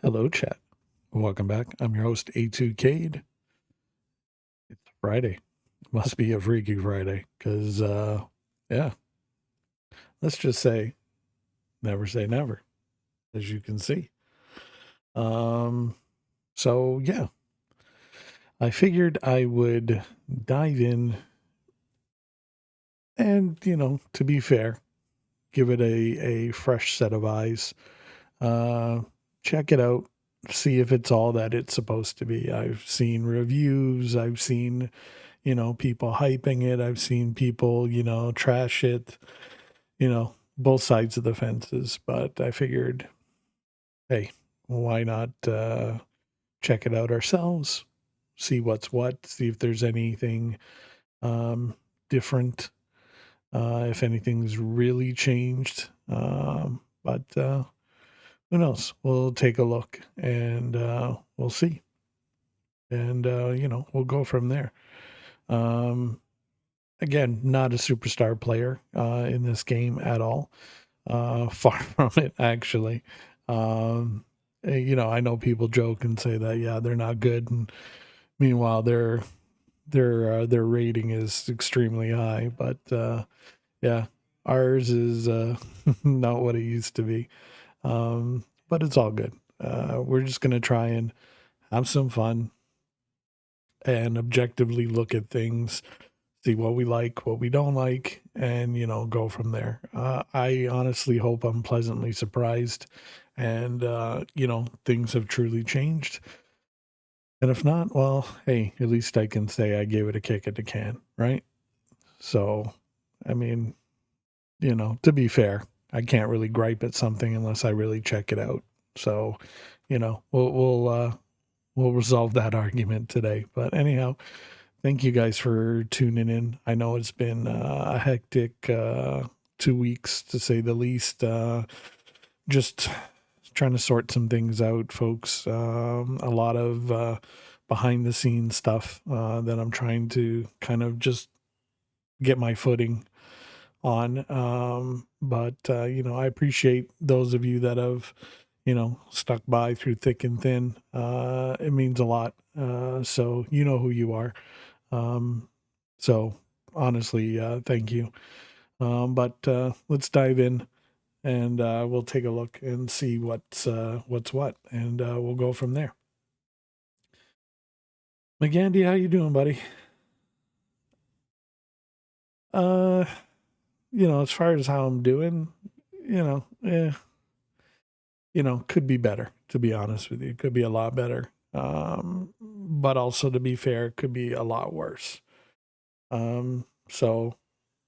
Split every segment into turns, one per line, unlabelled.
Hello, chat. Welcome back. I'm your host, A2Cade. It's Friday. Must be a freaky Friday because, yeah, let's just say never, as you can see. Um, so, yeah, I figured I would dive in and, to be fair, give it a fresh set of eyes. Uh, Check it out, see if it's all that it's supposed to be. I've seen reviews, I've seen people hyping it. I've seen people, trash it, both sides of the fences. But I figured, hey, why not check it out ourselves? See what's what, see if there's anything different, if anything's really changed. But who knows? We'll take a look and we'll see. And, we'll go from there. Um, Again, not a superstar player in this game at all. Far from it, actually. I know people joke and say that yeah, they're not good, and meanwhile their rating is extremely high. But yeah, ours is not what it used to be. But it's all good. We're just gonna try and have some fun and objectively look at things, see what we like, what we don't like, and go from there. I honestly hope I'm pleasantly surprised, and things have truly changed. And if not, well, hey, at least I can say I gave it a kick at the can, right? So, I mean, to be fair, I can't really gripe at something unless I really check it out. So, we'll resolve that argument today. But anyhow, thank you guys for tuning in. I know it's been a hectic 2 weeks to say the least. Just trying to sort some things out, folks. A lot of behind the scenes stuff that I'm trying to kind of just get my footing on. But I appreciate those of you that have, stuck by through thick and thin. It means a lot. So you know who you are. Um, so honestly, thank you. But let's dive in and we'll take a look and see what's what, and we'll go from there. McGandy, how you doing, buddy? Uh, as far as how I'm doing, could be better. To be honest with you, could be a lot better. But also to be fair, could be a lot worse. So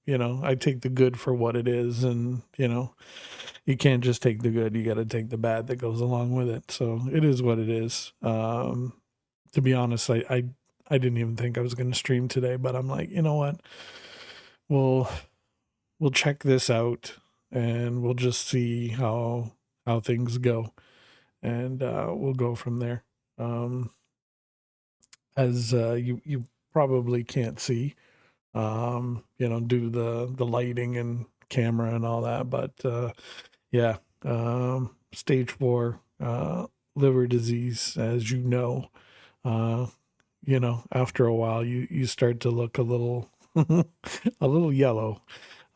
I take the good for what it is, and you can't just take the good; you got to take the bad that goes along with it. So it is what it is. To be honest, I didn't even think I was going to stream today, but I'm like, you know what? We'll we'll check this out, and we'll just see how things go, and we'll go from there. Um, as you probably can't see, due to the lighting and camera and all that, but yeah, stage 4 liver disease, as you know. Uh, After a while, you start to look a little a little yellow.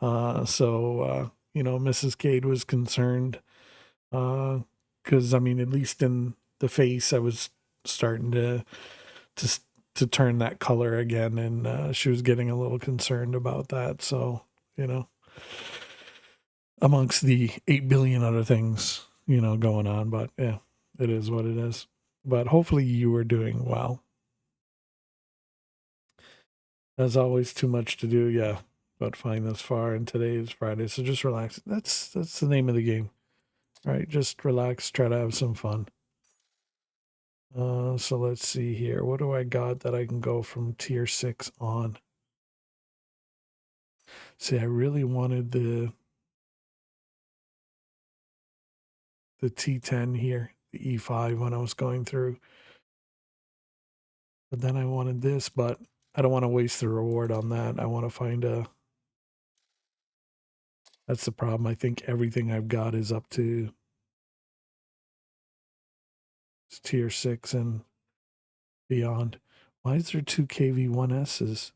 Mrs. Cade was concerned because I mean, at least in the face, I was starting to to turn that color again, and she was getting a little concerned about that. So you know, amongst the 8 billion other things going on, but yeah, it is what it is. But hopefully, you are doing well. As always, too much to do. Yeah, but fine thus far. And today is Friday, so just relax. That's the name of the game. All right, just relax. Try to have some fun. So let's see here. What do I got that I can go from tier 6 on? See, I really wanted the T10 here, the E5 when I was going through. But then I wanted this, but I don't want to waste the reward on that. I want to find a. That's the problem. I think everything I've got is up to it's tier 6 and beyond. Why is there 2 KV1Ss?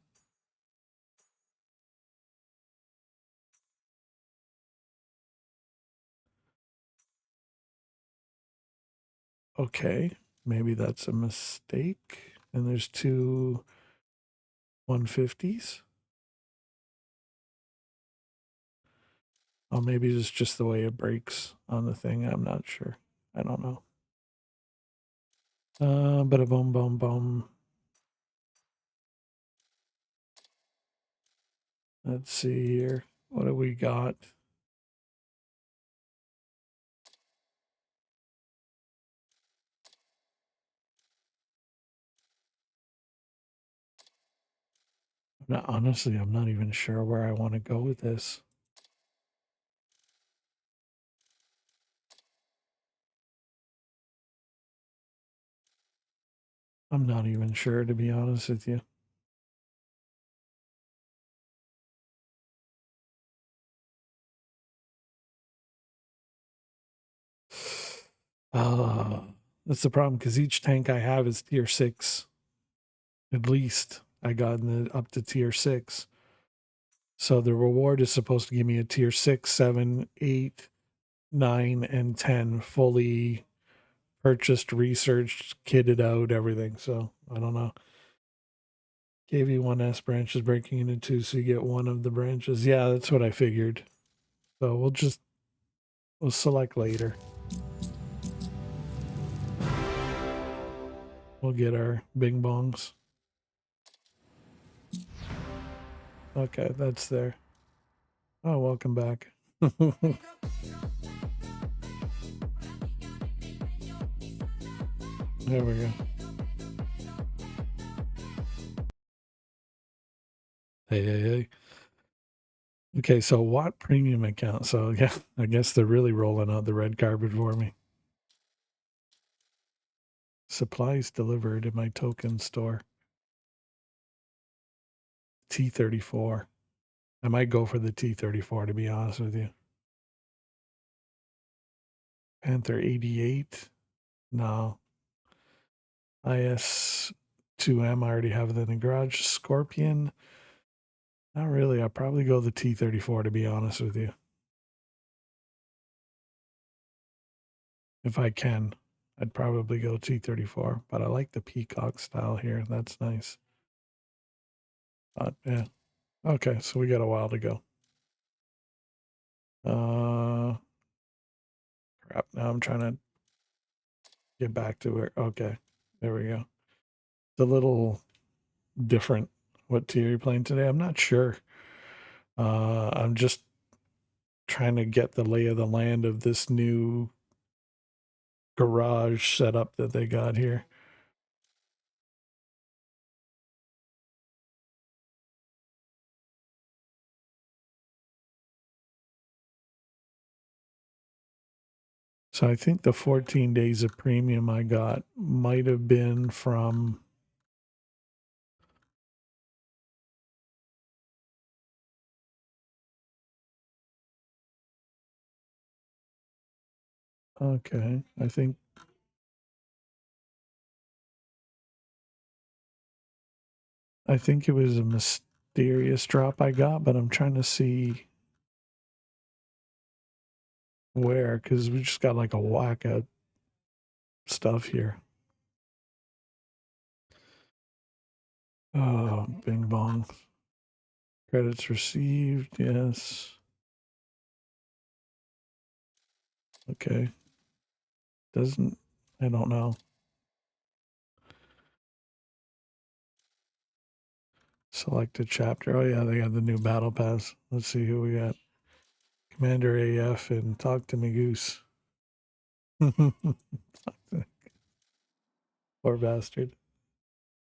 Okay, maybe that's a mistake. And there's 2 150s. Oh, maybe it's just the way it breaks on the thing. I'm not sure. I don't know. Bada boom, boom, boom. Let's see here. What do we got? Honestly, I'm not even sure where I want to go with this. I'm not even sure, to be honest with you. That's the problem, because each tank I have is tier 6. At least I got up to tier 6. So the reward is supposed to give me a tier 6, 7, 8, 9, and 10 fully purchased, researched, kitted out, everything. So I don't know. KV1S branch is breaking into 2, so you get one of the branches. Yeah, that's what I figured. So we'll select later. We'll get our bing bongs. Okay, that's there. Oh, welcome back. There we go. Hey. Okay, so WoT premium account. So yeah, I guess they're really rolling out the red carpet for me. Supplies delivered in my token store. T34. I might go for the T34, to be honest with you. Panther 88. No. IS2M, I already have it in the garage. Scorpion. Not really. I'll probably go the T34, to be honest with you. If I can, I'd probably go T34, but I like the peacock style here. That's nice. But yeah. Okay, so we got a while to go. Crap. Now I'm trying to get back to it. Okay, there we go. It's a little different. What tier you're playing today? I'm not sure. I'm just trying to get the lay of the land of this new garage setup that they got here. So I think the 14 days of premium I got might have been from okay. I think it was a mysterious drop I got, but I'm trying to see where, because we just got like a whack of stuff here. Oh, bing bong. Credits received, yes. Okay. Doesn't, I don't know. Select a chapter. Oh, yeah, they got the new battle pass. Let's see who we got. Commander AF and Talk to Me Goose. Poor bastard.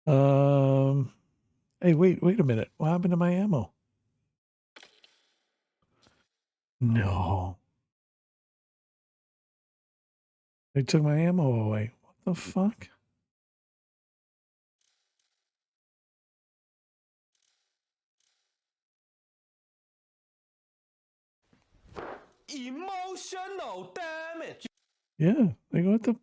Hey, wait a minute. What happened to my ammo? No. They took my ammo away. What the fuck?
Emotional damage.
Yeah. Like, what the?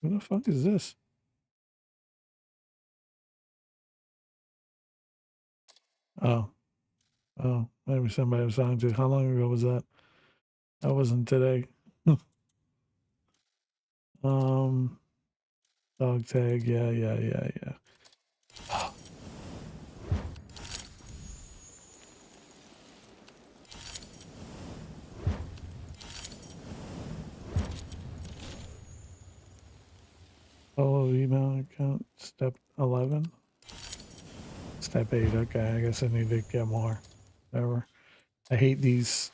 Who the fuck is this? Oh. Oh, maybe somebody was talking to. How long ago was that? That wasn't today. um, dog tag. Yeah, yeah, yeah, yeah. Follow email account. Step 11. Step 8. Okay, I guess I need to get more. Whatever. I hate these.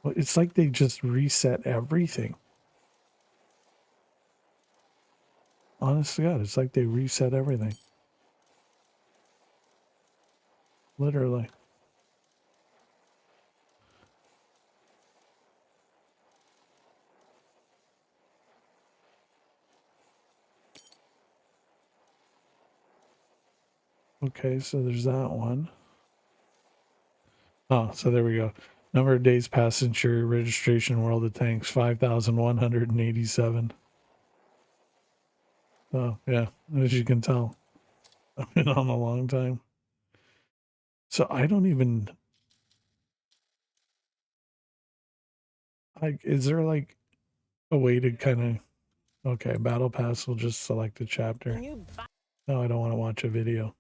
Well, it's like they just reset everything. Honest to God, it's like they reset everything. Literally. Okay, so there's that one. Oh, so there we go. Number of days passenger registration World of Tanks 5,187. Oh, yeah, as you can tell, I've been on a long time. So I don't even like, is there like a way to kind of, okay, Battle Pass will just select a chapter. No, I don't want to watch a video.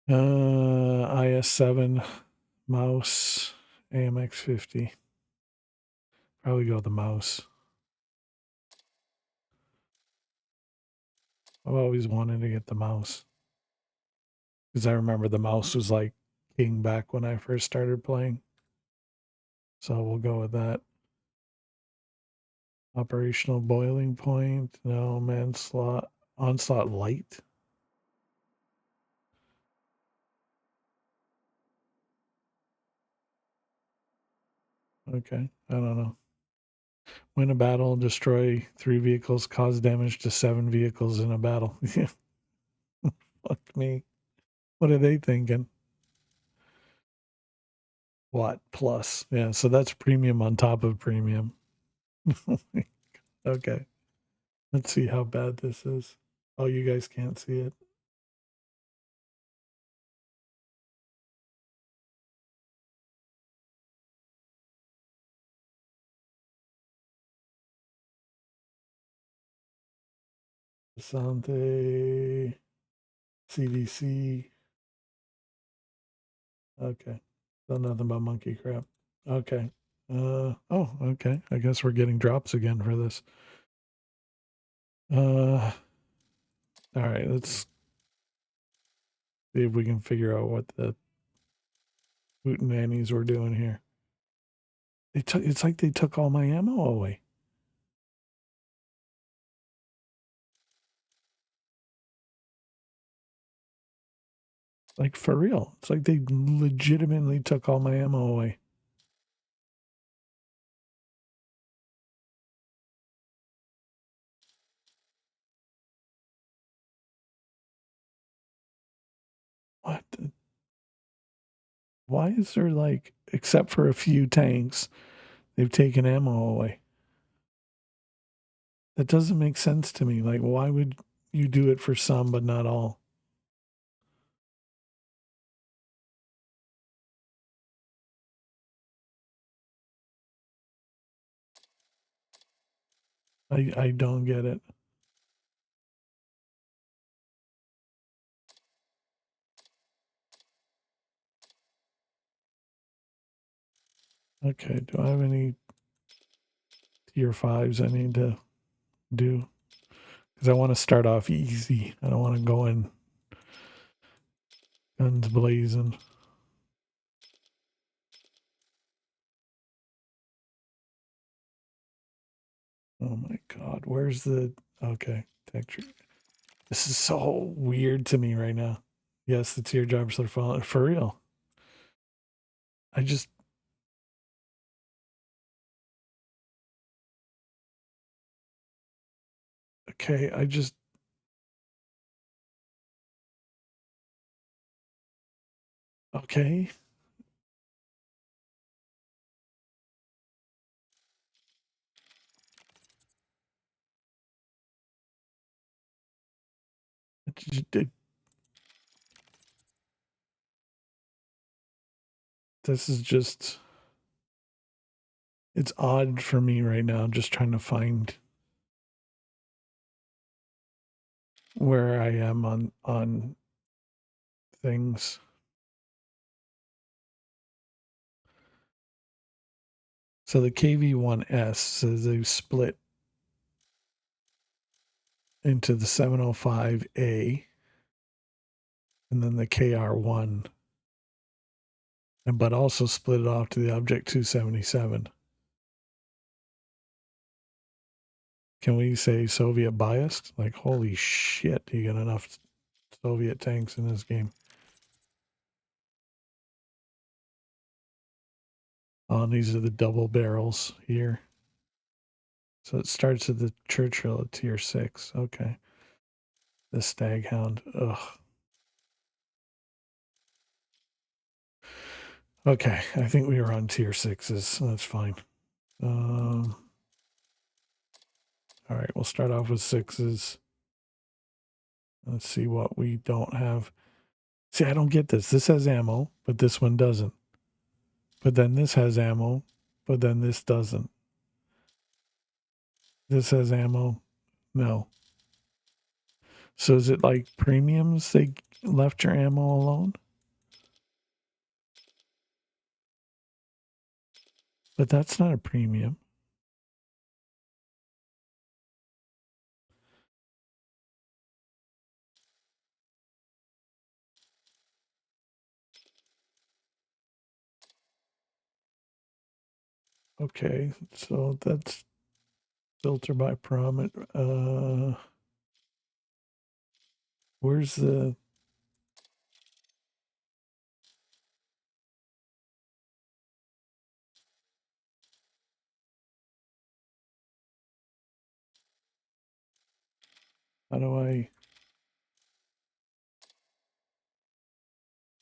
IS7, mouse, AMX 50. Probably go with the mouse. I've always wanted to get the mouse. Because I remember the mouse was like king back when I first started playing. So we'll go with that. Operational boiling point. No, manslaughter. Onslaught light. Okay. I don't know. Win a battle, destroy 3 vehicles, cause damage to 7 vehicles in a battle. Fuck me. What are they thinking? What? Plus. Yeah, so that's premium on top of premium. Okay. Let's see how bad this is. Oh, you guys can't see it. Asante, CDC. Okay. So nothing but monkey crap. Okay. Oh, okay. I guess we're getting drops again for this. All right, let's see if we can figure out what the hootenannies were doing here. It's like they took all my ammo away. Like for real. It's like they legitimately took all my ammo away. What? Why is there like, except for a few tanks, they've taken ammo away? That doesn't make sense to me. Like, why would you do it for some but not all? I don't get it. Okay, do I have any tier 5s I need to do? Because I want to start off easy. I don't want to go in guns blazing. Oh my god, where's the okay texture? This is so weird to me right now. Yes, the teardrops are falling for real. I just okay. I just okay. this is just, it's odd for me right now, just trying to find where I am on things. So the KV1S says they've split into the 705A and then the KR1, but also split it off to the Object 277. Can we say Soviet biased? Like, holy shit, you got enough Soviet tanks in this game. Oh, and these are the double barrels here. So it starts at the Churchill at tier 6. Okay. The Staghound. Ugh. Okay, I think we were on tier 6s. So that's fine. All right, we'll start off with 6s. Let's see what we don't have. See, I don't get this. This has ammo, but this one doesn't. But then this has ammo, but then this doesn't. This has ammo. No. So is it like premiums? They left your ammo alone? But that's not a premium. Okay, so that's filter by prominent. Where's the? How do I?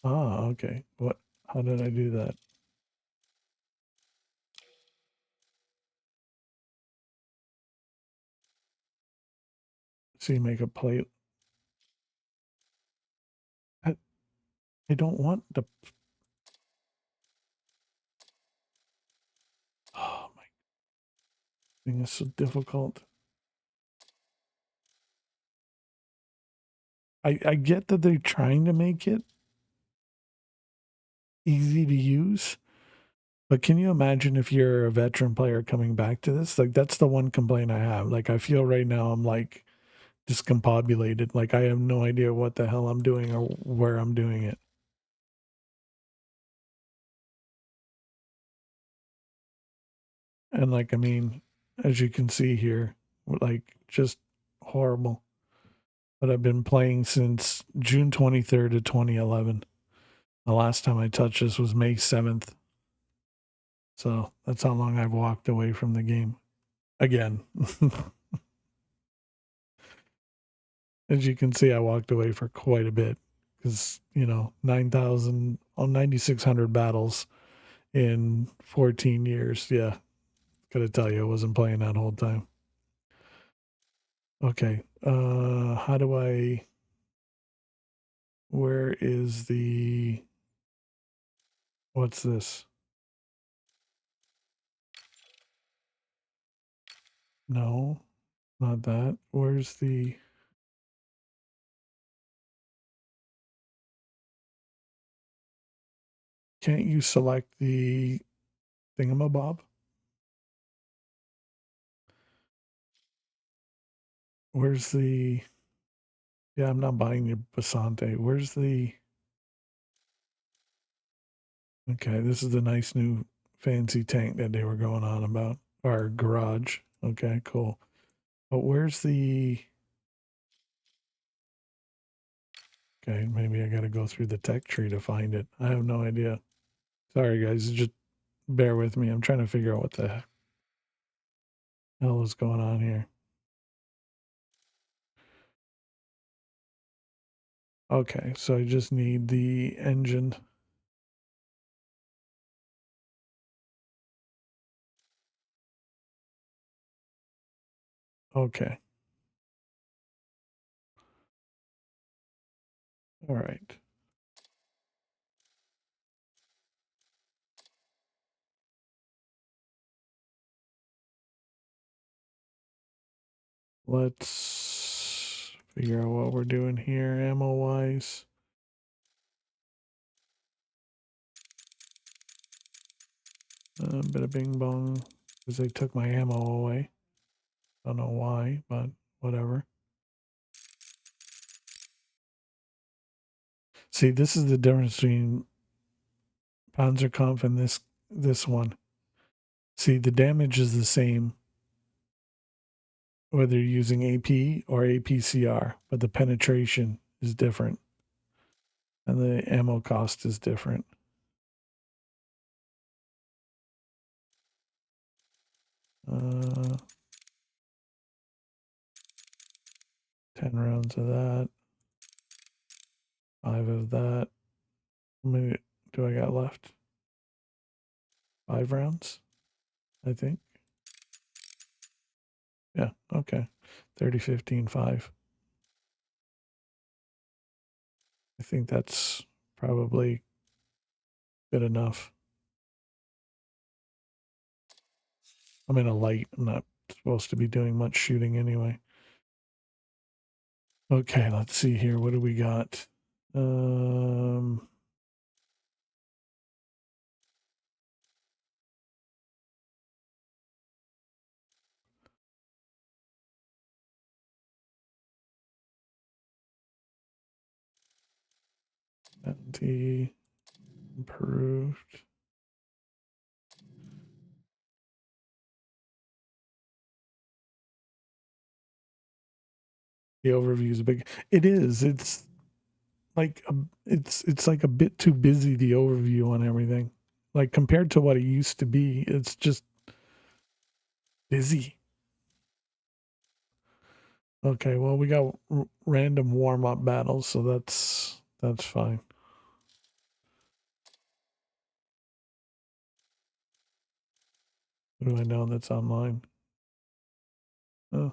Ah, okay. What? How did I do that? So you make a plate. I don't want the. Oh my thing is so difficult. I get that they're trying to make it easy to use, but can you imagine if you're a veteran player coming back to this? Like that's the one complaint I have. Like I feel right now I'm like discombobulated. Like I have no idea what the hell I'm doing or where I'm doing it. And like I mean, as you can see here, like just horrible. But I've been playing since June 23rd of 2011. The last time I touched this was May 7th. So that's how long I've walked away from the game. Again. As you can see, I walked away for quite a bit because, 9,000 on 9,600 battles in 14 years. Yeah. Gotta tell you, I wasn't playing that whole time. Okay. How do I, where is the, what's this? No, not that. Where's the, can't you select the thingamabob? Where's the, yeah, I'm not buying the Basante. Where's the, okay, this is the nice new fancy tank that they were going on about. Our garage. Okay, cool. But where's the, okay, maybe I gotta go through the tech tree to find it. I have no idea. Sorry guys, just bear with me. I'm trying to figure out what the hell is going on here. Okay, so I just need the engine. Okay. All right. Let's figure out what we're doing here ammo-wise. Bada bing bong, because they took my ammo away. Don't know why, but whatever. See, this is the difference between Panzerkampf and this one. See, the damage is the same whether you're using AP or APCR, but the penetration is different and the ammo cost is different. Uh, 10 rounds of that, 5 of that. How many do I got left? 5 rounds, I think. Yeah, okay. 30, 15, 5. I think that's probably good enough. I'm in a light. I'm not supposed to be doing much shooting anyway. Okay, let's see here. What do we got? Bounty improved. The overview is big. It is. It's like it's like a bit too busy, the overview on everything. Like compared to what it used to be, it's just busy. Okay, well we got random warm-up battles, so that's fine. What do I know that's online? Oh.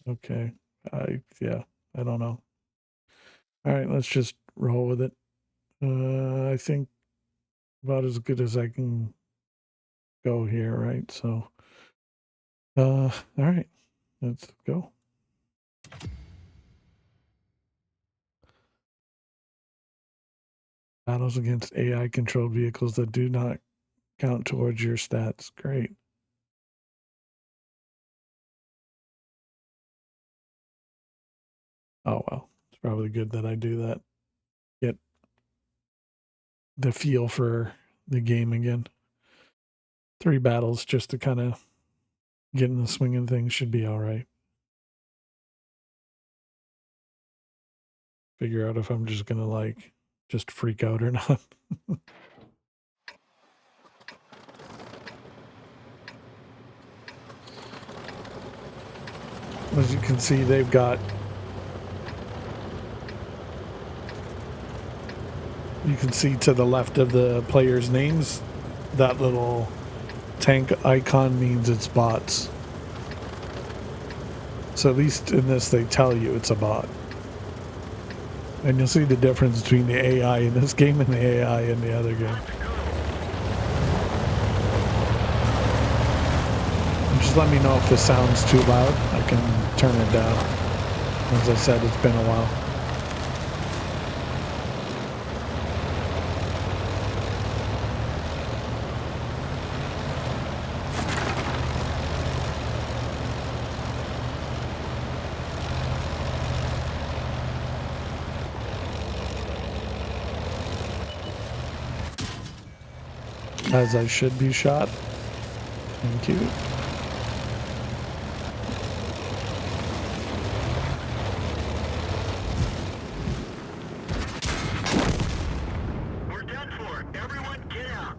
Okay. Yeah, I don't know. All right, let's just roll with it. I think about as good as I can go here, right? So all right, let's go. Battles against AI controlled vehicles that do not count towards your stats. Great. Oh well. It's probably good that I do that. Get the feel for the game again. 3 battles just to kind of get in the swing of things should be all right. Figure out if I'm just gonna like just freak out or not. As you can see, they've got, you can see to the left of the players' names, that little tank icon means it's bots. So at least in this, they tell you it's a bot. And you'll see the difference between the AI in this game and the AI in the other game. And just let me know if this sounds too loud. I can turn it down. As I said, it's been a while. As I should be shot. Thank you.
We're done for. Everyone get out.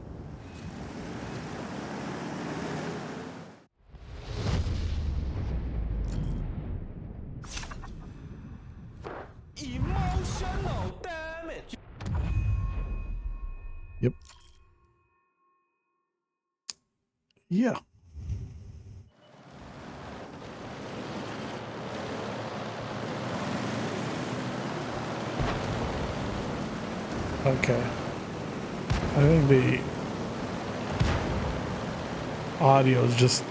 Emotional damage.
Yep. Yeah. Okay. I think the audio is just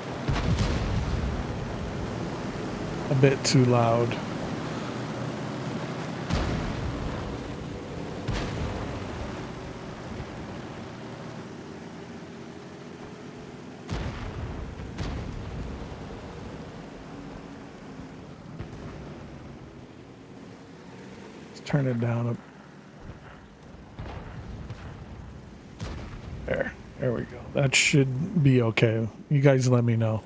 a bit too loud. Let's turn it down a there. There we go. That should be okay. You guys let me know.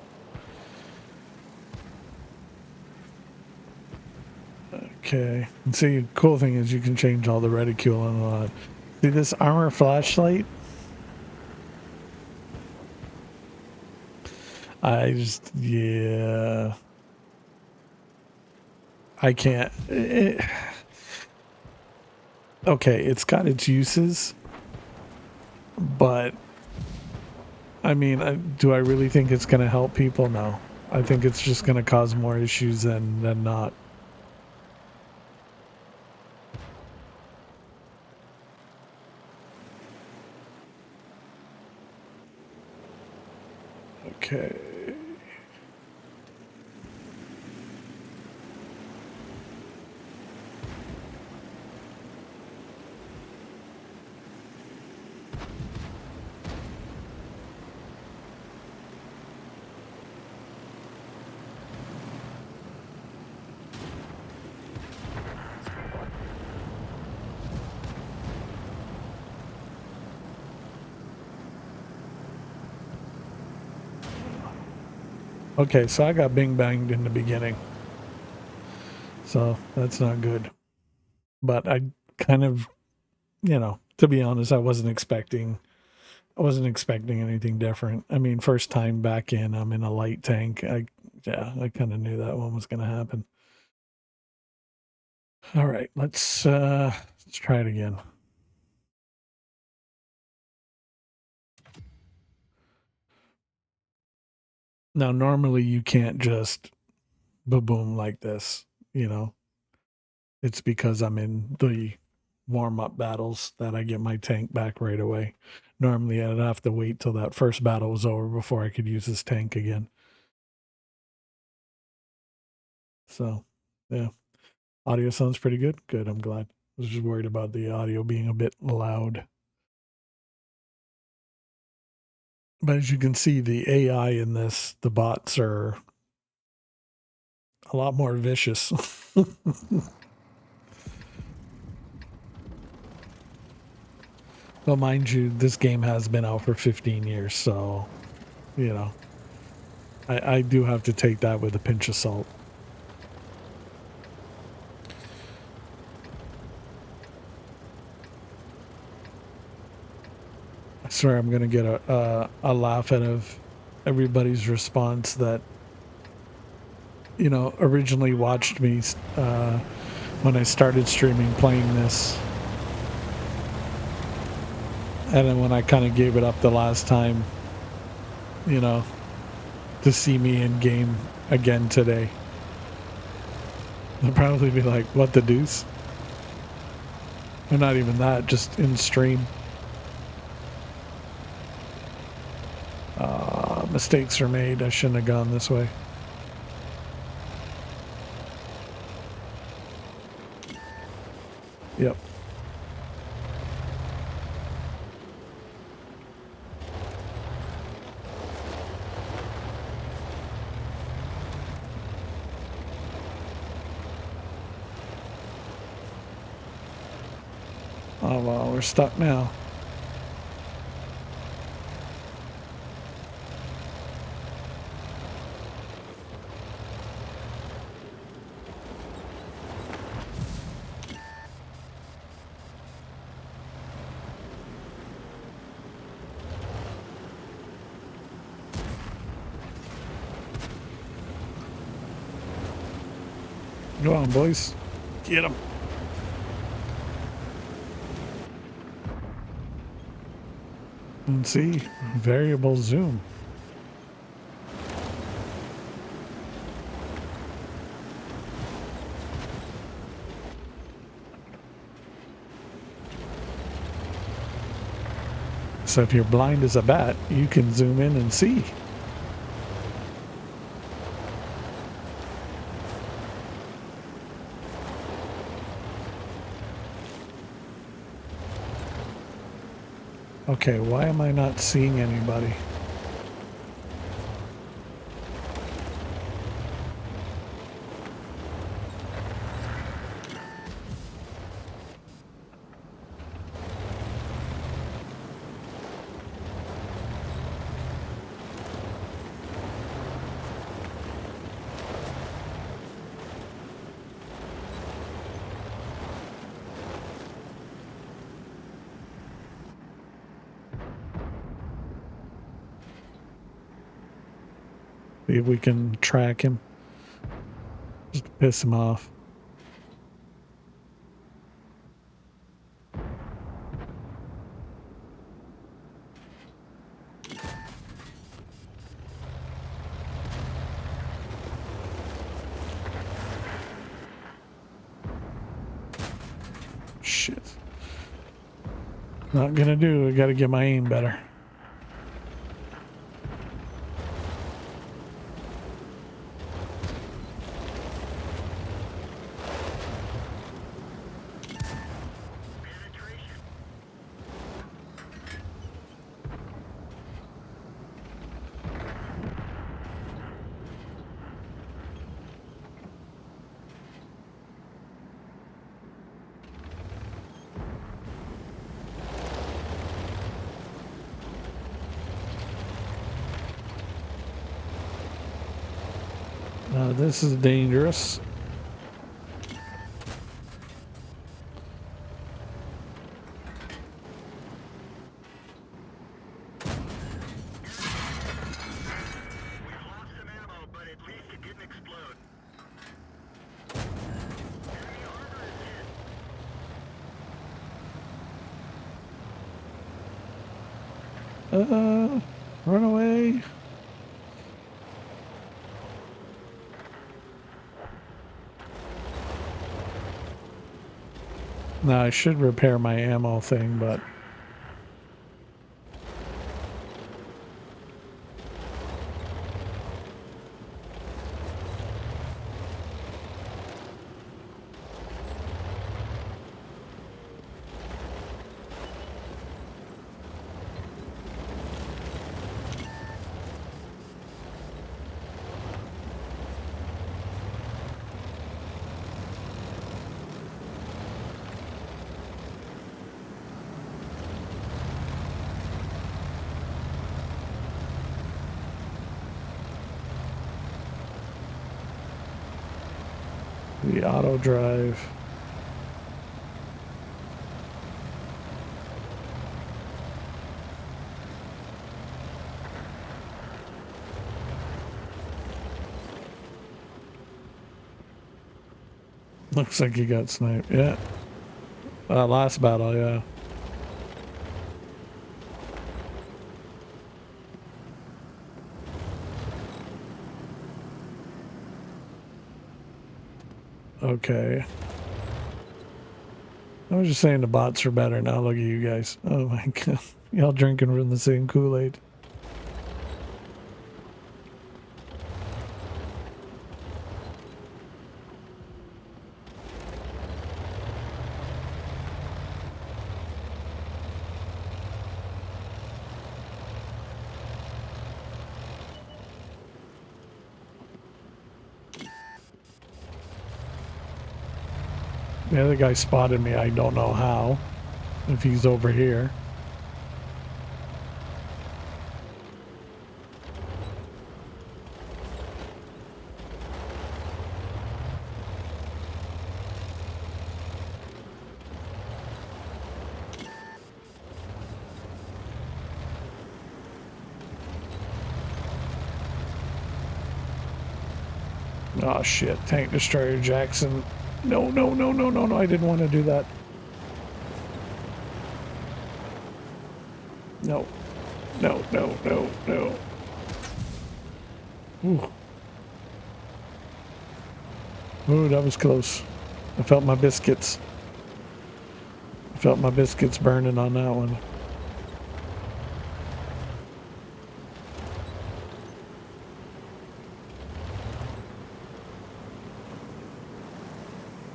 Okay. And see, cool thing is you can change all the reticule and all that. See this armor flashlight? Yeah. I can't. Okay, it's got its uses, but I mean, do I really think it's going to help people? No. I think it's just going to cause more issues than not. Okay. Okay, so I got bing banged in the beginning. So that's not good. But I kind of, to be honest, I wasn't expecting anything different. I mean, first time back in, I'm in a light tank. I kind of knew that one was going to happen. All right, let's try it again. Now, normally you can't just boom like this, It's because I'm in the warm up battles that I get my tank back right away. Normally, I'd have to wait till that first battle was over before I could use this tank again. So, yeah. Audio sounds pretty good. Good. I'm glad. I was just worried about the audio being a bit loud. But as you can see, the AI in this, the bots are a lot more vicious. Well, mind you, this game has been out for 15 years, so, I do have to take that with a pinch of salt. I swear I'm going to get a laugh out of everybody's response that, originally watched me when I started streaming playing this. And then when I kind of gave it up the last time, to see me in game again today. They'll probably be like, what the deuce? Or not even that, just in stream. Mistakes are made. I shouldn't have gone this way. Yep. Oh, well, we're stuck now. Go on, boys. Get them. And see, variable zoom. So if you're blind as a bat, you can zoom in and see. Okay, why am I not seeing anybody? See if we can track him. Just to piss him off. Shit. Not gonna do. I gotta get my aim better. This is dangerous. Run away. Now I should repair my ammo thing, but the auto drive. Looks like you got sniped. Yeah. Last battle, yeah. Okay. I was just saying the bots are better now. Look at you guys. Oh my god. Y'all drinking from the same Kool-Aid. The other guy spotted me. I don't know how. If he's over here. Oh shit, tank destroyer Jackson. No, no, no, no, no, no, I didn't want to do that. No. No, no, no, no. Ooh. Ooh, that was close. I felt my biscuits. I felt my biscuits burning on that one.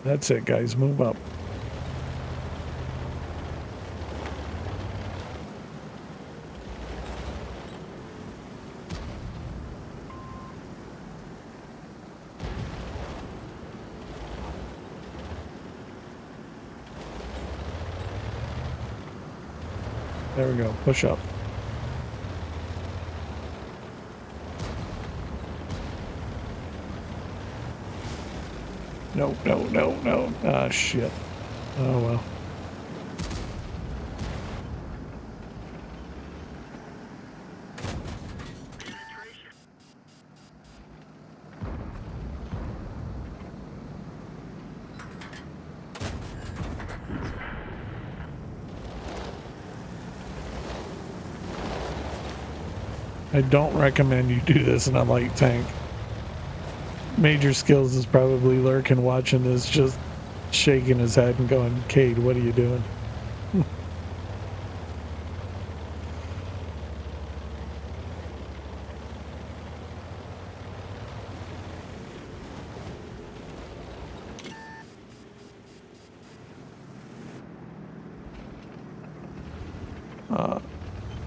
That's it, guys. Move up. There we go. Push up. No, no, no, no. Ah, shit. Oh, well. I don't recommend you do this in a light tank. Major Skills is probably lurking watching this, just shaking his head and going, Cade, what are you doing?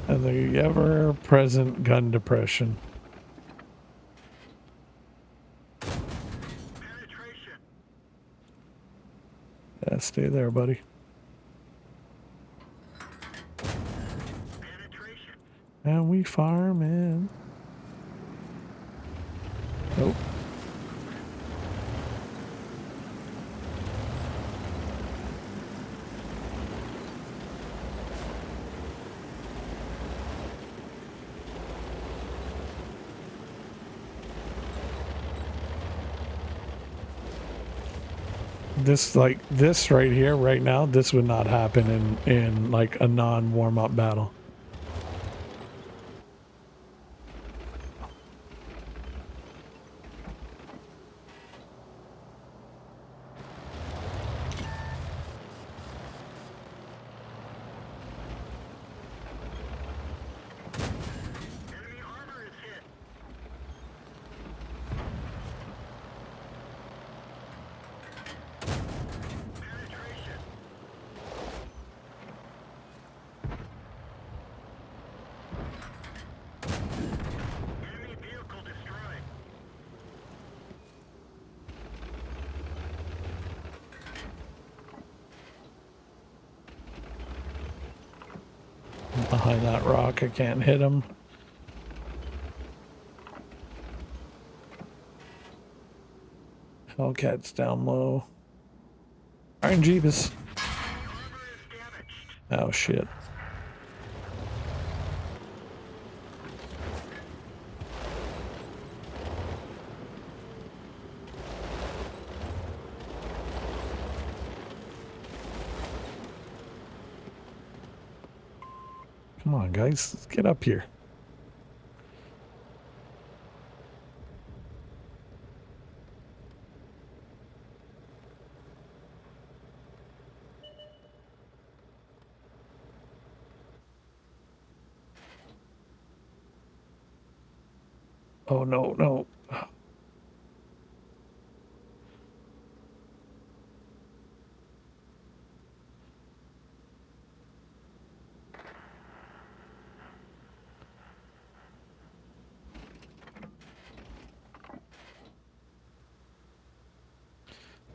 And the ever-present gun depression.
Penetration.
Yeah, stay there, buddy.
Penetration.
And we farming. Nope. This, like, this right here, right now, this would not happen in like a non-warm-up battle.
Enemy armor is hit. Penetration. Enemy vehicle destroyed.
Behind that rock, I can't hit him. Hellcat's down low. Iron Jeebus.
Armor is damaged.
Oh, shit. Come on, guys. Let's get up here. Oh, no, no.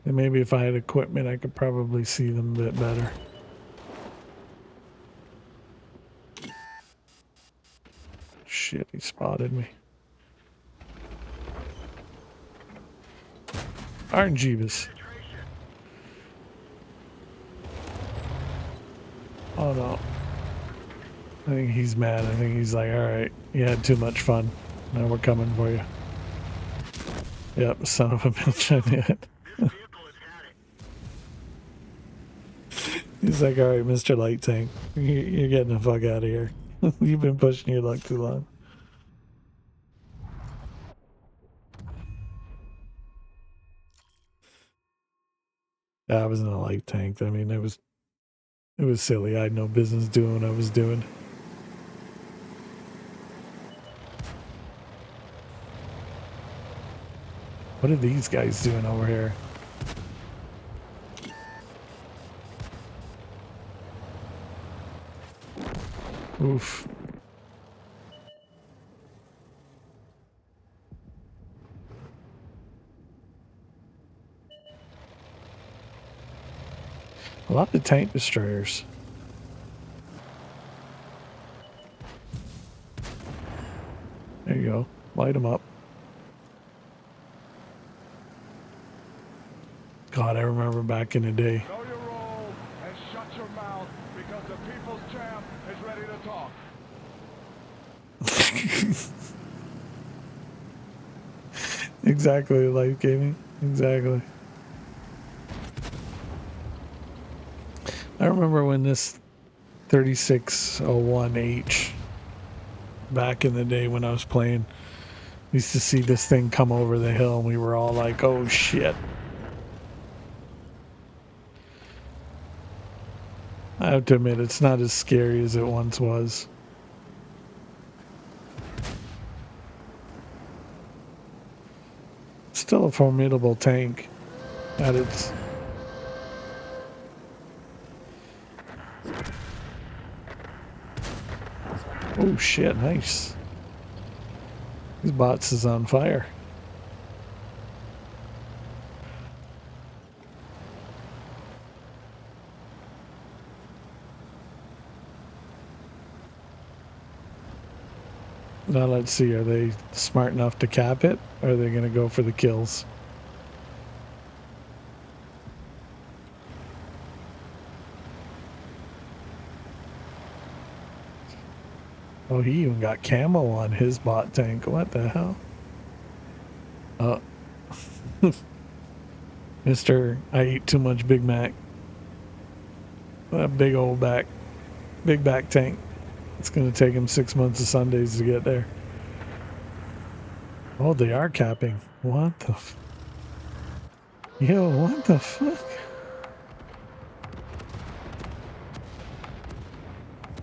And maybe if I had equipment, I could probably see them a bit better. Shit, he spotted me. Iron Jeebus. Oh no. I think he's mad. I think he's like, alright, you had too much fun. Now we're coming for you. Yep, son of a bitch, I knew it.
This vehicle has had it.
He's like, alright, Mr. Light Tank, you're getting the fuck out of here. You've been pushing your luck too long. I was in a light tank. I mean, it was silly. I had no business doing what I was doing. What are these guys doing over here? Oof. A lot of tank destroyers. There you go. Light them up. God, I remember back in the day.
Know your role and shut your mouth because the people's champ is ready to talk.
Exactly, life gaming. Exactly. I remember when this 3601H, back in the day when I was playing, used to see this thing come over the hill and we were all like, oh shit. I have to admit, it's not as scary as it once was. Still a formidable tank at its... Oh shit, nice. These bots is on fire. Now let's see, are they smart enough to cap it? Or are they going to go for the kills? Oh, he even got camo on his bot tank. What the hell? Oh. Mr. I eat too much Big Mac. That big old big back tank. It's going to take him 6 months of Sundays to get there. Oh, they are capping. What the Yo, what the fuck?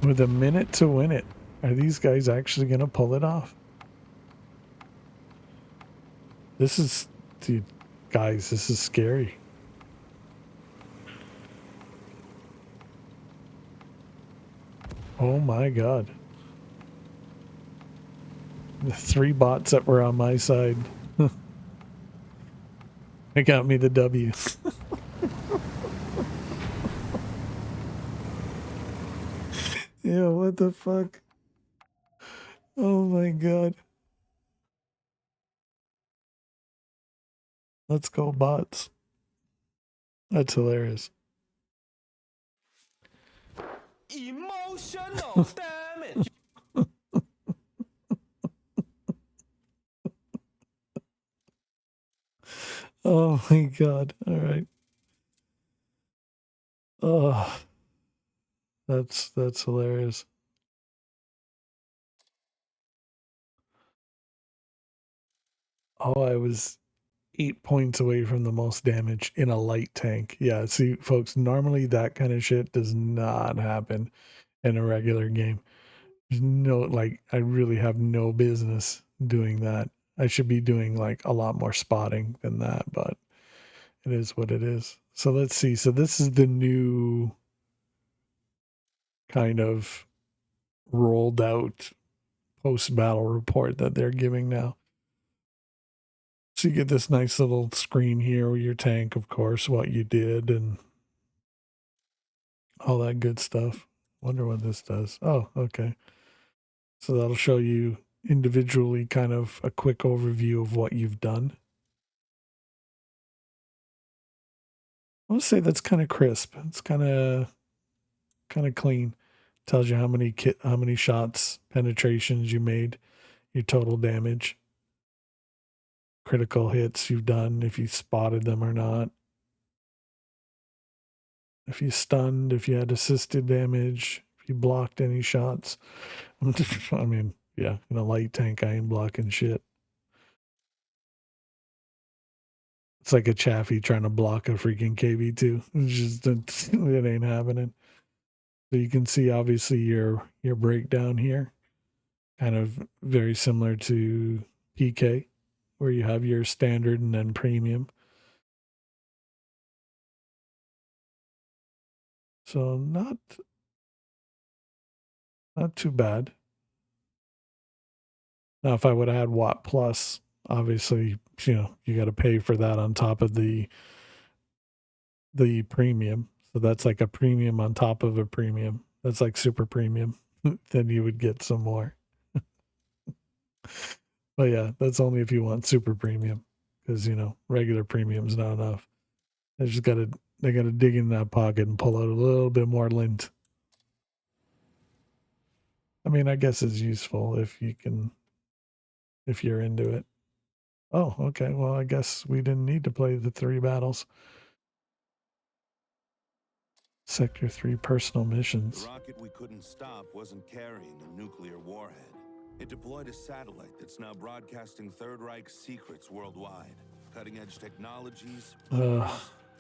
With a minute to win it. Are these guys actually going to pull it off? This is... Dude, guys, this is scary. Oh my god. The 3 bots that were on my side. It got me the W. Yeah, what the fuck? Oh my god. Let's go, bots. That's hilarious.
Emotional damage.
Oh my god. All right. Oh, that's hilarious. Oh, I was 8 points away from the most damage in a light tank. Yeah, see, folks, normally that kind of shit does not happen in a regular game. There's no, like, I really have no business doing that. I should be doing like a lot more spotting than that, but it is what it is. So let's see. So this is the new kind of rolled out post battle report that they're giving now. So you get this nice little screen here with your tank, of course, what you did and all that good stuff. Wonder what this does. Oh, okay. So that'll show you individually kind of a quick overview of what you've done. I want to say that's kind of crisp. It's kind of clean. Tells you how many shots, penetrations you made, your total damage, critical hits you've done, if you spotted them or not, if you stunned, if you had assisted damage, if you blocked any shots. I mean, yeah, in a light tank, I ain't blocking shit. It's like a Chaffee trying to block a freaking KV2. It's just it ain't happening. So you can see obviously your breakdown here, kind of very similar to PK, where you have your standard and then premium. So not Not too bad. Now, if I would have had WoT Plus, obviously, you got to pay for that on top of the premium. So that's like a premium on top of a premium. That's like super premium. Then you would get some more. But yeah, that's only if you want super premium, because regular premium's not enough. They gotta dig in that pocket and pull out a little bit more lint. I mean, I guess it's useful if you're into it. Oh, okay. Well, I guess we didn't need to play the 3 battles. Sector 3 personal
The
missions.
rocket we couldn't stop wasn't carrying a nuclear warhead. It deployed a satellite that's now broadcasting Third Reich secrets worldwide. Cutting edge technologies.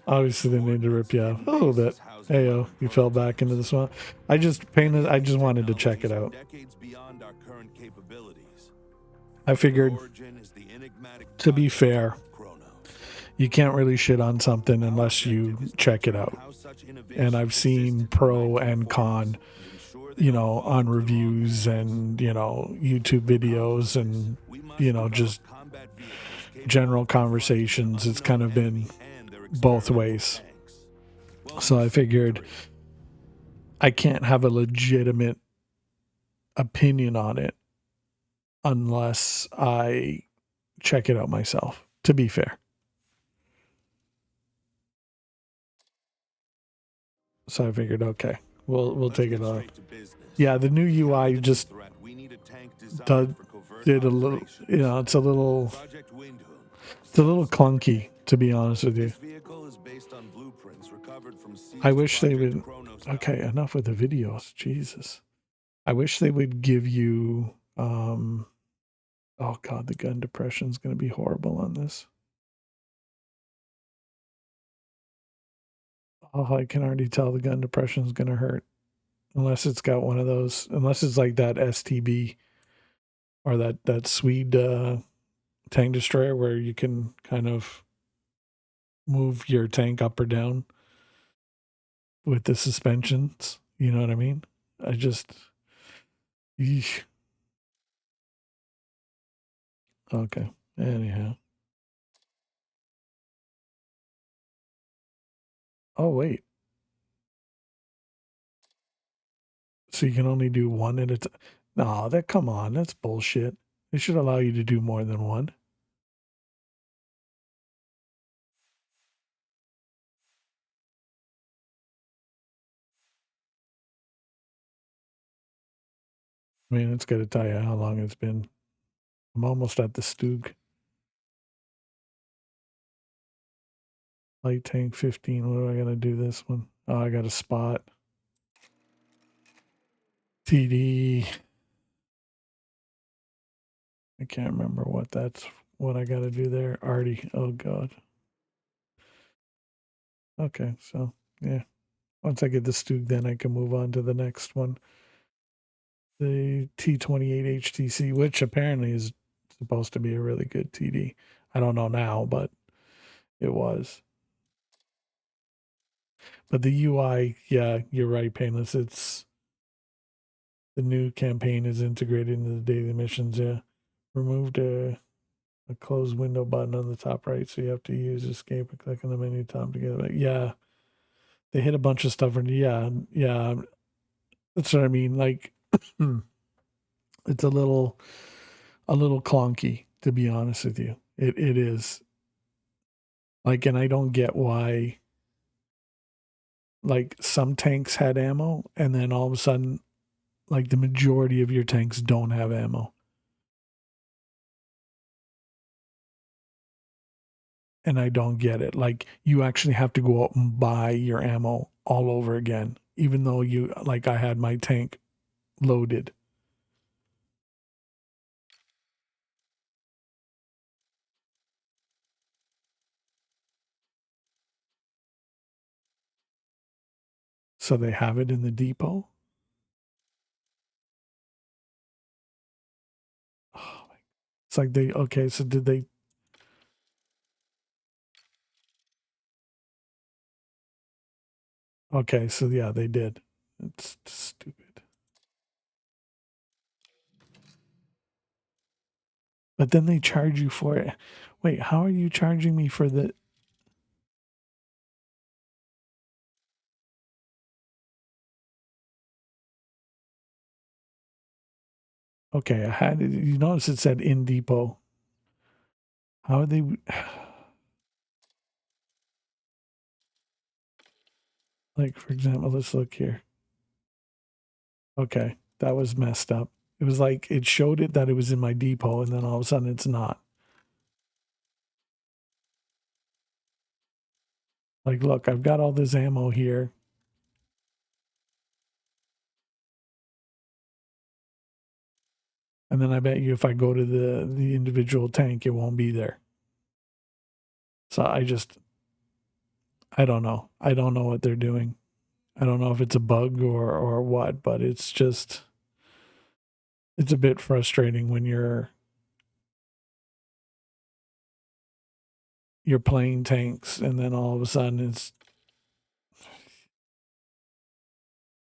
Obviously they need to rip you off a little bit. Heyo, you fell back into the swamp. I just wanted to check it out.
Decades beyond our current capabilities.
I figured, to be fair, you can't really shit on something unless you check it out. And I've seen pro and con, on reviews and, YouTube videos and, just general conversations. It's kind of been both ways. So I figured I can't have a legitimate opinion on it unless I check it out myself, to be fair. So I figured, okay, we'll take it on. Yeah, the new UI just did a little, it's a little clunky, to be honest with you. I wish they would. Okay, enough with the videos. Jesus, I wish they would give you. Oh God, the gun depression is going to be horrible on this. Oh, I can already tell the gun depression is going to hurt, unless it's got one of those. Unless it's like that STB or that Swede tank destroyer where you can kind of move your tank up or down with the suspensions. You know what I mean? I just. Eesh. Okay. Anyhow. Oh wait. So you can only do one at a time. No, come on, that's bullshit. They should allow you to do more than one. I mean, it's got to tell you how long it's been. I'm almost at the Stug. Light tank 15. What do I got to do this one? Oh, I got a spot. TD. I can't remember what I got to do there. Artie. Oh, God. Okay, so, yeah. Once I get the Stug, then I can move on to the next one. The T28 HTC, which apparently is supposed to be a really good TD. I don't know now, but it was. But the UI, yeah, you're right, Painless. It's the new campaign is integrated into the daily missions. Yeah, removed a closed window button on the top right, so you have to use escape and click on the menu top to get it back. Yeah, they hit a bunch of stuff, and yeah, that's what I mean. Like, it's a little clunky, to be honest with you. It is. Like, and I don't get why. Like, some tanks had ammo, and then all of a sudden, like, the majority of your tanks don't have ammo. And I don't get it. Like, you actually have to go out and buy your ammo all over again, even though I had my tank loaded. So they have it in the depot. Oh, it's like okay, so did they? Okay, so yeah, they did. It's stupid. But then they charge you for it. Wait, how are you charging me for the? Okay, I had it. You notice it said in depot. How are they? Like, for example, let's look here. Okay, that was messed up. It was like it showed it that it was in my depot, and then all of a sudden it's not. Like, look, I've got all this ammo here. And then I bet you if I go to the individual tank, it won't be there. So I don't know. I don't know what they're doing. I don't know if it's a bug or what, but it's a bit frustrating when you're playing tanks and then all of a sudden it's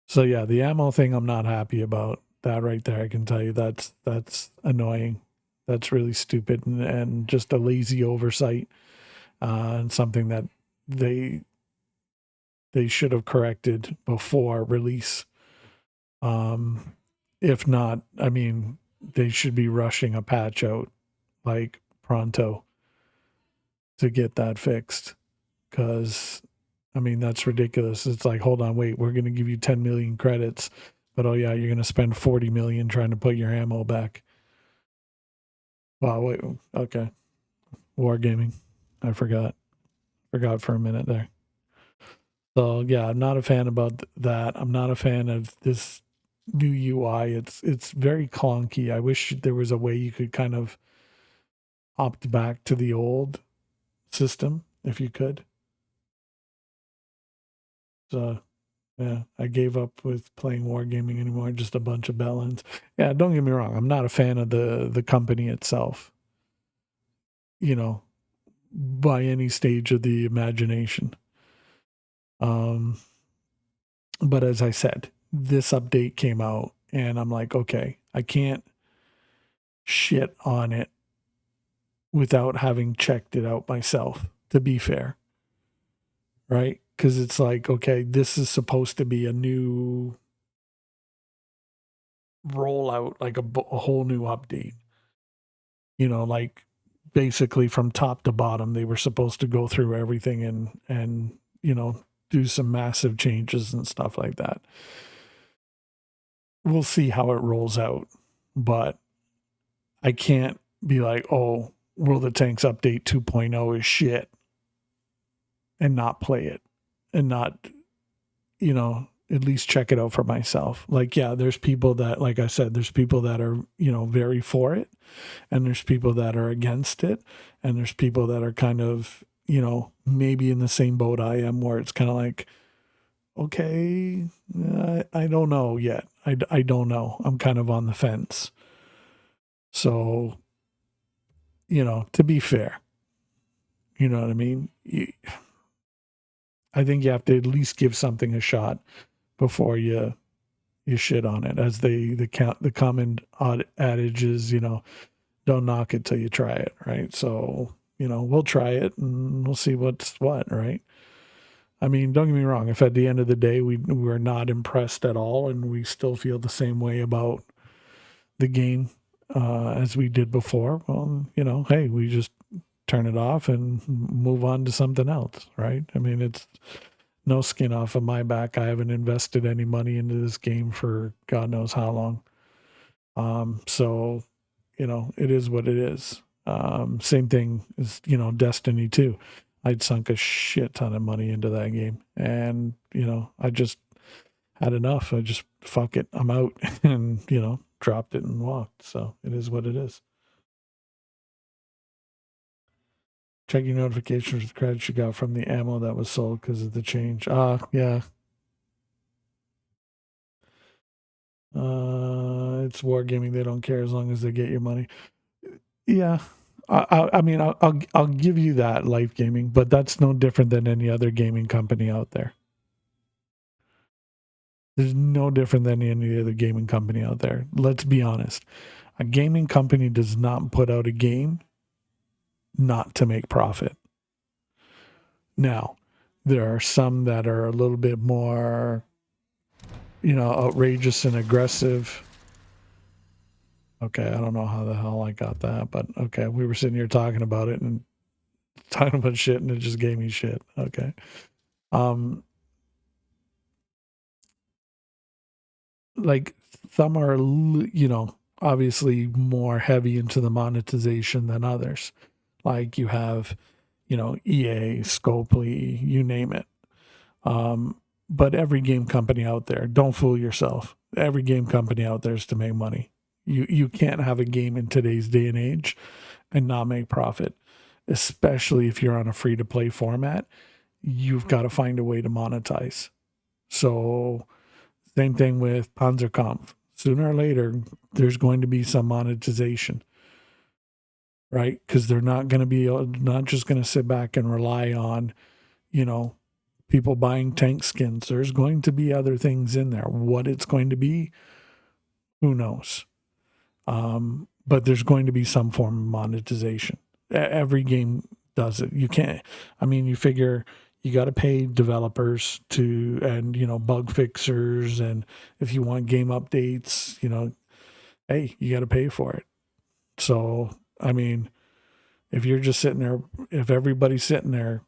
so yeah, the ammo thing I'm not happy about. That right there, I can tell you that's annoying. That's really stupid and just a lazy oversight and something that they they should have corrected before release. Um, if not, I mean, they should be rushing a patch out like pronto to get that fixed. Because, I mean, that's ridiculous. It's like, hold on, wait, we're going to give you 10 million credits, but oh yeah, you're going to spend 40 million trying to put your ammo back. Wow, wait, okay. Wargaming. I forgot for a minute there. So yeah, I'm not a fan about that. I'm not a fan of this new UI. It's very clunky. I wish there was a way you could kind of opt back to the old system if you could. So yeah, I gave up with playing wargaming anymore. Just a bunch of bellends. Yeah, don't get me wrong. I'm not a fan of the company itself. You know, by any stage of the imagination. Um, but as I said, this update came out, and I'm like, okay, I can't shit on it without having checked it out myself, to be fair. Right? Because it's like, okay, this is supposed to be a new rollout, like a whole new update. You know, like basically from top to bottom, they were supposed to go through everything and you know, do some massive changes and stuff like that. We'll see how it rolls out, but I can't be like, oh, World of Tanks Update 2.0 is shit and not play it and not, you know, at least check it out for myself. Like, yeah, there's people that, like I said, there's people that are, you know, very for it, and there's people that are against it, and there's people that are kind of, you know, maybe in the same boat I am, where it's kind of like, okay, I don't know yet. I don't know. I'm kind of on the fence. So, you know, to be fair, you know what I mean? I think you have to at least give something a shot before you shit on it. As the common adage is, you know, don't knock it till you try it, right? So, you know, we'll try it and we'll see what's what, right? I mean, don't get me wrong. If at the end of the day we're not impressed at all and we still feel the same way about the game as we did before, well, you know, hey, we just turn it off and move on to something else, right? I mean, it's no skin off of my back. I haven't invested any money into this game for God knows how long. So, you know, it is what it is. Same thing as, you know, Destiny 2. I'd sunk a shit ton of money into that game. And, you know, I just had enough. I just, fuck it, I'm out and, you know, dropped it and walked. So it is what it is. Check your notifications with credits you got from the ammo that was sold because of the change. Yeah. It's wargaming. They don't care as long as they get your money. Yeah. I mean, I'll give you that, Life Gaming, but that's no different than any other gaming company out there. There's no different than any other gaming company out there. Let's be honest. A gaming company does not put out a game not to make profit. Now, there are some that are a little bit more, outrageous and aggressive. Okay, I don't know how the hell I got that, but okay, we were sitting here talking about it and talking about shit, and it just gave me shit. Okay. Like some are, obviously more heavy into the monetization than others. Like you have, EA, Scopely, you name it. But every game company out there, don't fool yourself. Every game company out there is to make money. You can't have a game in today's day and age and not make profit, especially if you're on a free to play format. You've got to find a way to monetize. So same thing with Panzerkampf. Sooner or later, there's going to be some monetization, right? Because they're not going to be not just going to sit back and rely on, people buying tank skins. There's going to be other things in there. What it's going to be, who knows? But there's going to be some form of monetization. Every game does it. You can't. I mean, you figure you got to pay developers and bug fixers, and if you want game updates, hey, you got to pay for it. So I mean, if you're just sitting there, if everybody's sitting there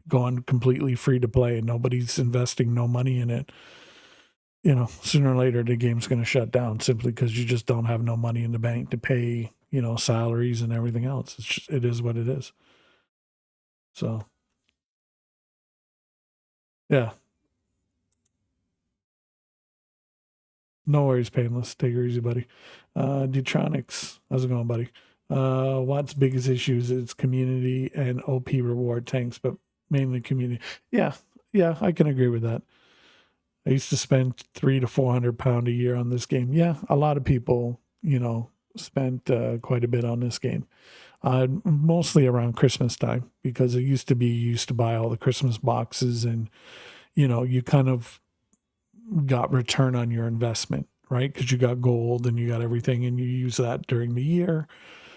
going completely free to play and nobody's investing no money in it, sooner or later the game's going to shut down simply because you just don't have no money in the bank to pay, salaries and everything else. It is what it is. So, yeah. No worries, Painless. Take her easy, buddy. Detronics, how's it going, buddy? WoT's biggest issue is its community and OP reward tanks, but mainly community. Yeah, I can agree with that. I used to spend £300 to £400 a year on this game. Yeah, a lot of people, spent quite a bit on this game. Mostly around Christmas time, because it used to be you used to buy all the Christmas boxes, and you kind of got return on your investment, right? Because you got gold and you got everything, and you use that during the year.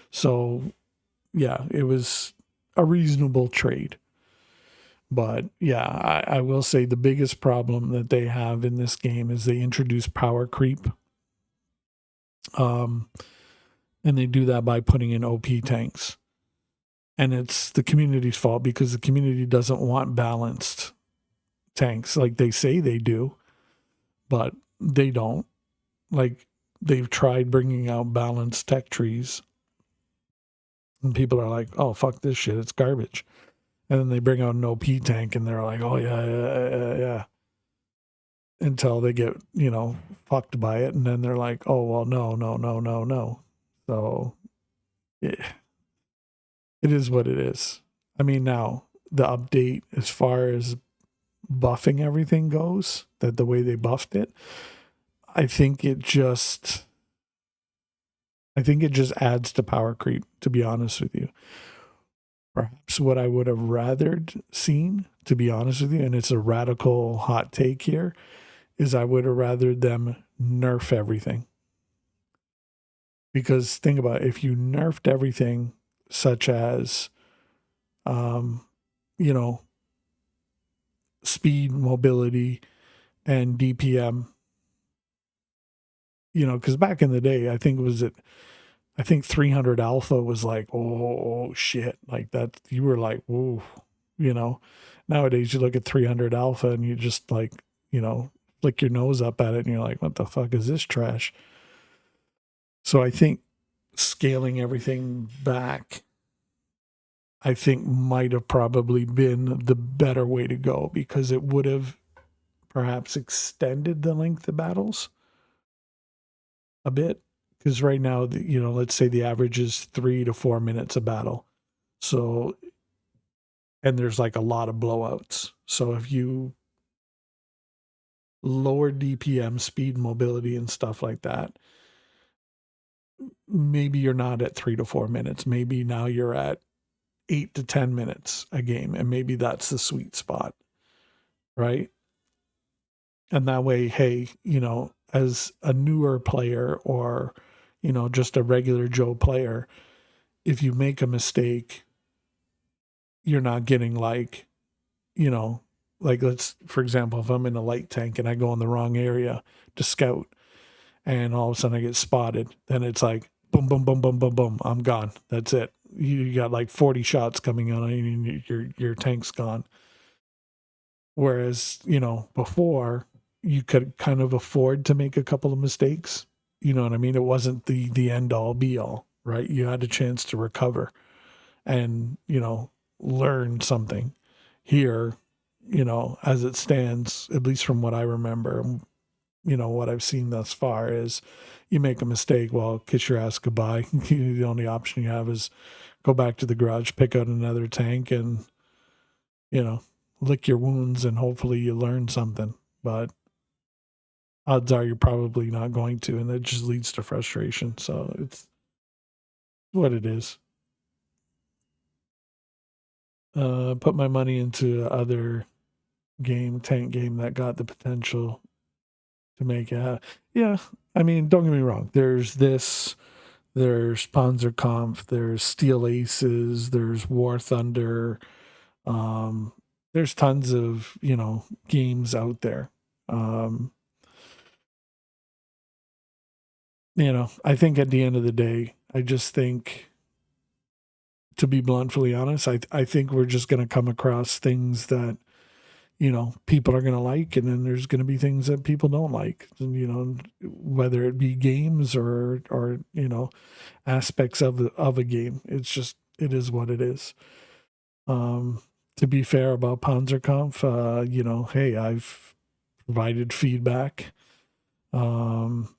So yeah, it was a reasonable trade. But yeah, I will say the biggest problem that they have in this game is they introduce power creep. And they do that by putting in OP tanks. And it's the community's fault, because the community doesn't want balanced tanks. Like they say they do, but they don't. Like they've tried bringing out balanced tech trees, and people are like, oh, fuck this shit, it's garbage. And then they bring out an OP tank and they're like, oh, yeah. Until they get, fucked by it. And then they're like, oh, well, no. So it is what it is. I mean, now the update, as far as buffing everything goes, that the way they buffed it, I think it just adds to power creep, to be honest with you. Perhaps what I would have rathered seen, to be honest with you, and it's a radical hot take here, is I would have rathered them nerf everything. Because think about it, if you nerfed everything, such as, speed, mobility, and DPM, because back in the day, I think 300 alpha was like, oh shit, like that. You were like, whoa, nowadays you look at 300 alpha and you just like, flick your nose up at it and you're like, what the fuck is this trash? So I think scaling everything back, I think might have probably been the better way to go, because it would have perhaps extended the length of battles a bit. Because right now, let's say the average is 3 to 4 minutes a battle. So, and there's like a lot of blowouts. So if you lower DPM, speed, mobility, and stuff like that, maybe you're not at 3 to 4 minutes. Maybe now you're at 8 to 10 minutes a game. And maybe that's the sweet spot, right? And that way, hey, as a newer player, or, just a regular Joe player, if you make a mistake, you're not getting like, let's, for example, if I'm in a light tank and I go in the wrong area to scout and all of a sudden I get spotted, then it's like, boom, boom, boom, boom, boom, boom, I'm gone. That's it. You got like 40 shots coming on and your tank's gone. Whereas, before you could kind of afford to make a couple of mistakes. You know what I mean? It wasn't the end all be all, right? You had a chance to recover and, learn something. Here, as it stands, at least from what I remember, what I've seen thus far is you make a mistake, well, kiss your ass goodbye. The only option you have is go back to the garage, pick out another tank and, lick your wounds and hopefully you learn something. But odds are you're probably not going to, and that just leads to frustration. So it's what it is. Put my money into other tank game that got the potential to make it. Yeah, I mean, don't get me wrong. There's Panzerkampf, there's Steel Aces, there's War Thunder. There's tons of, games out there. I think at the end of the day, I just think, to be bluntly honest, I think we're just going to come across things that, people are going to like, and then there's going to be things that people don't like, and, whether it be games or, aspects of a game. It is what it is. To be fair about Panzerkampf, hey, I've provided feedback. And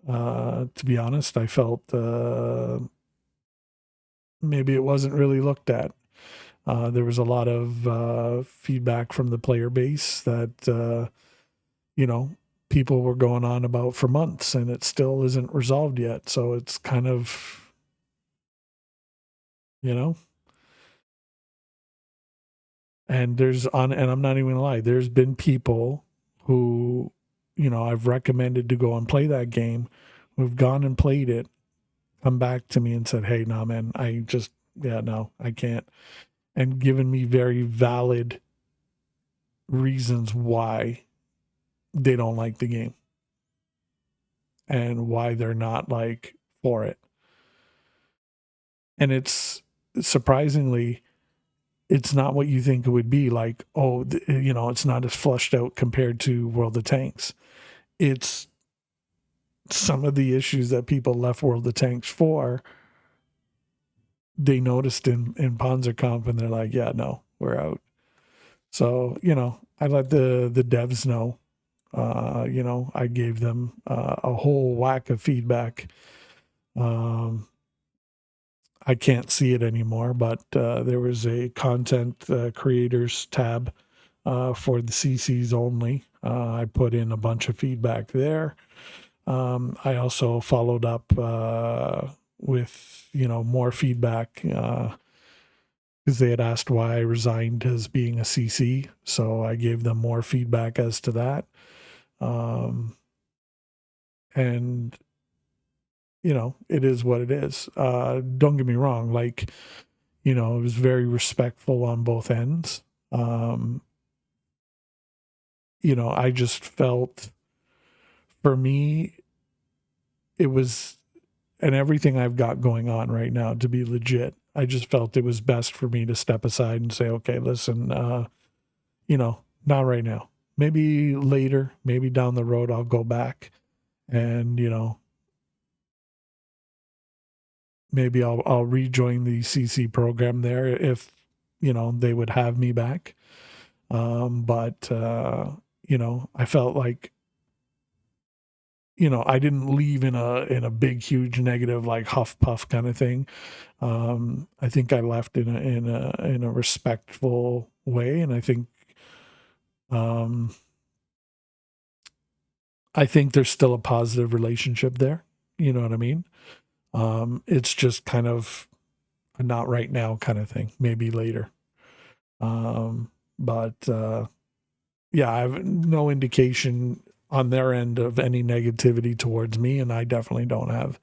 to be honest, I felt maybe it wasn't really looked at. There was a lot of feedback from the player base that, people were going on about for months, and it still isn't resolved yet. So it's kind of, and and I'm not even gonna lie, there's been people who, I've recommended to go and play that game, who've gone and played it, come back to me and said, hey, nah, man, no, I can't. And given me very valid reasons why they don't like the game and why they're not like for it. And it's surprisingly, it's not what you think it would be. Like, oh, it's not as flushed out compared to World of Tanks. It's some of the issues that people left World of Tanks for, they noticed in Panzerkampf, and they're like, yeah, no, we're out. So, I let the devs know. I gave them a whole whack of feedback. I can't see it anymore, but there was a content creators tab for the CCs only. I put in a bunch of feedback there. I also followed up with, more feedback because they had asked why I resigned as being a CC. So I gave them more feedback as to that. And, it is what it is. Don't get me wrong. Like, it was very respectful on both ends. I just felt, for me, it was, and everything I've got going on right now, to be legit, I just felt it was best for me to step aside and say, okay, listen, not right now. Maybe later, maybe down the road, I'll go back and, maybe I'll rejoin the CC program there if, they would have me back. But I felt like, I didn't leave in a big, huge negative, like huff puff kind of thing. I think I left in a respectful way. And I think there's still a positive relationship there. You know what I mean? It's just kind of a not right now kind of thing, maybe later. But yeah, I have no indication on their end of any negativity towards me, and I definitely don't have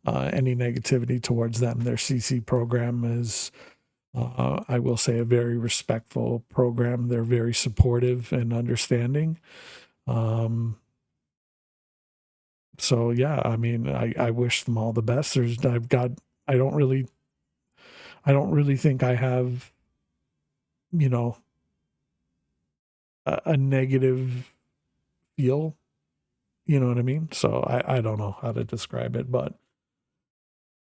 any negativity towards them. Their CC program is, I will say, a very respectful program. They're very supportive and understanding. So yeah, I mean, I wish them all the best. I don't really think I have, you know, a negative feel. You know what I mean? So I don't know how to describe it, but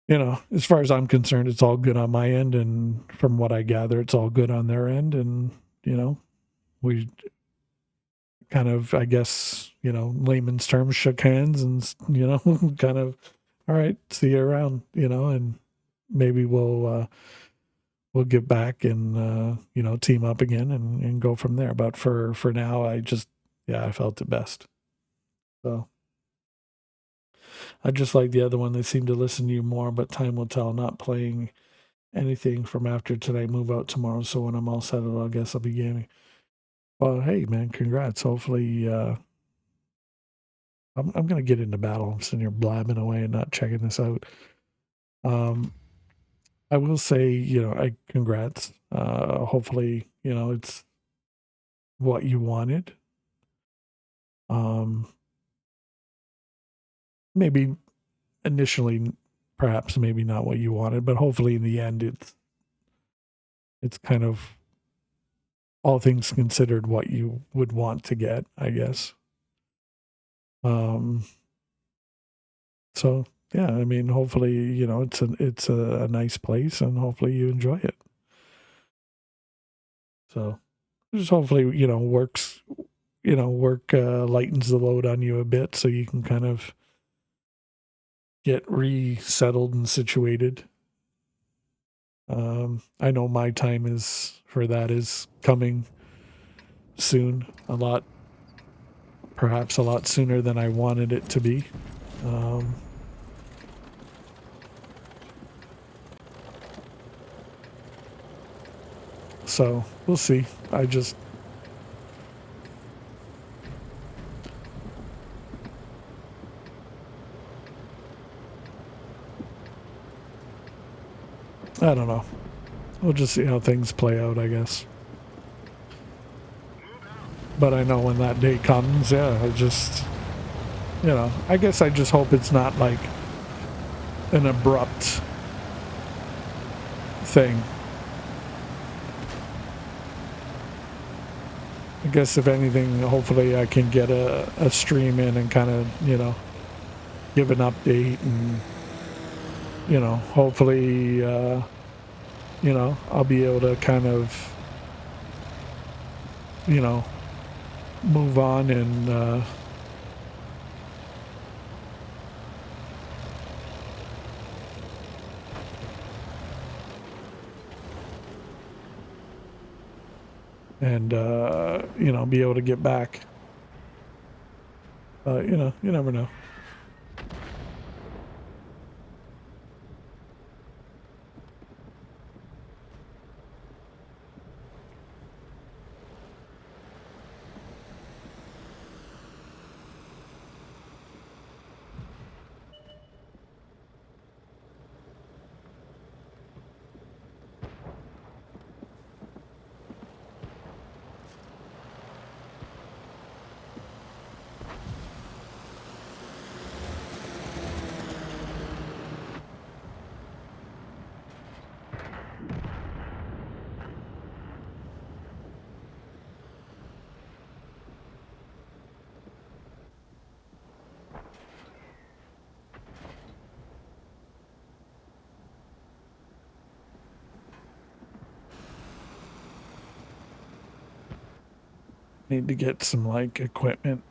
as far as I'm concerned, it's all good on my end, and from what I gather, it's all good on their end, and we kind of, I guess, layman's terms, shook hands, and kind of, all right, see you around, and maybe we'll get back and team up again and go from there. But for now, I felt it best. So I just like the other one. They seem to listen to you more, but time will tell. Not playing anything from after tonight. Move out tomorrow. So when I'm all settled, I guess I'll be gaming. Well, hey man, congrats. Hopefully, I'm gonna get into battle. I'm sitting here blabbing away and not checking this out. I will say, I congrats. Hopefully, it's what you wanted. Maybe initially, perhaps maybe not what you wanted, but hopefully in the end, it's kind of, all things considered, what you would want to get, I guess. So yeah, I mean, hopefully, it's a nice place, and hopefully you enjoy it. So just hopefully, work lightens the load on you a bit, so you can kind of get resettled and situated. I know my time for that is coming soon, perhaps a lot sooner than I wanted it to be. So we'll see. I don't know. We'll just see how things play out, I guess. But I know when that day comes, yeah, I guess I just hope it's not like an abrupt thing. I guess if anything, hopefully I can get a stream in and kind of, give an update, and, hopefully, I'll be able to kind of, move on and, be able to get back. You never know. Need to get some equipment.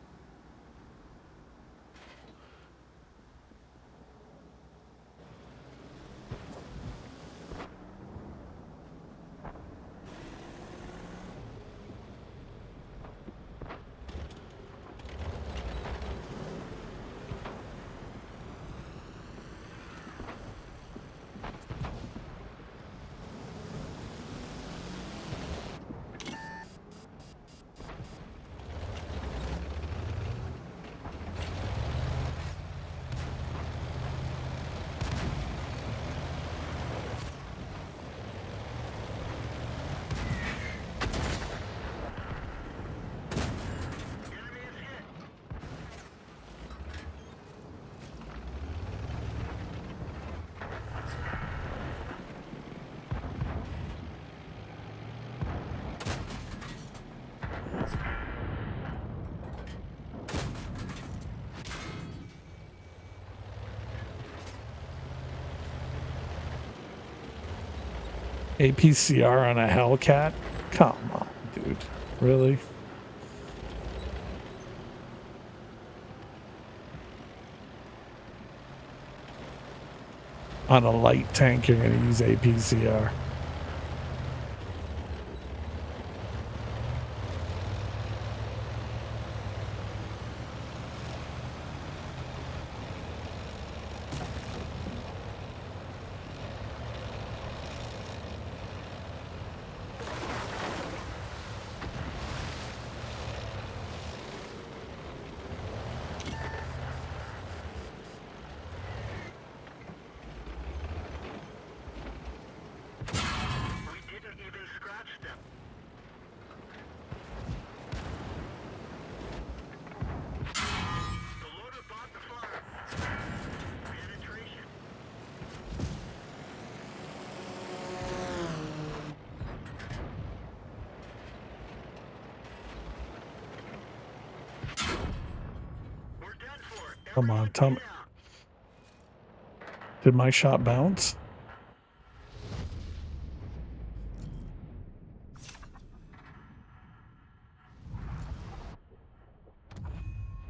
APCR on a Hellcat? Come on, dude. Really? On a light tank, you're going to use APCR. Come on, tell me. Did my shot bounce?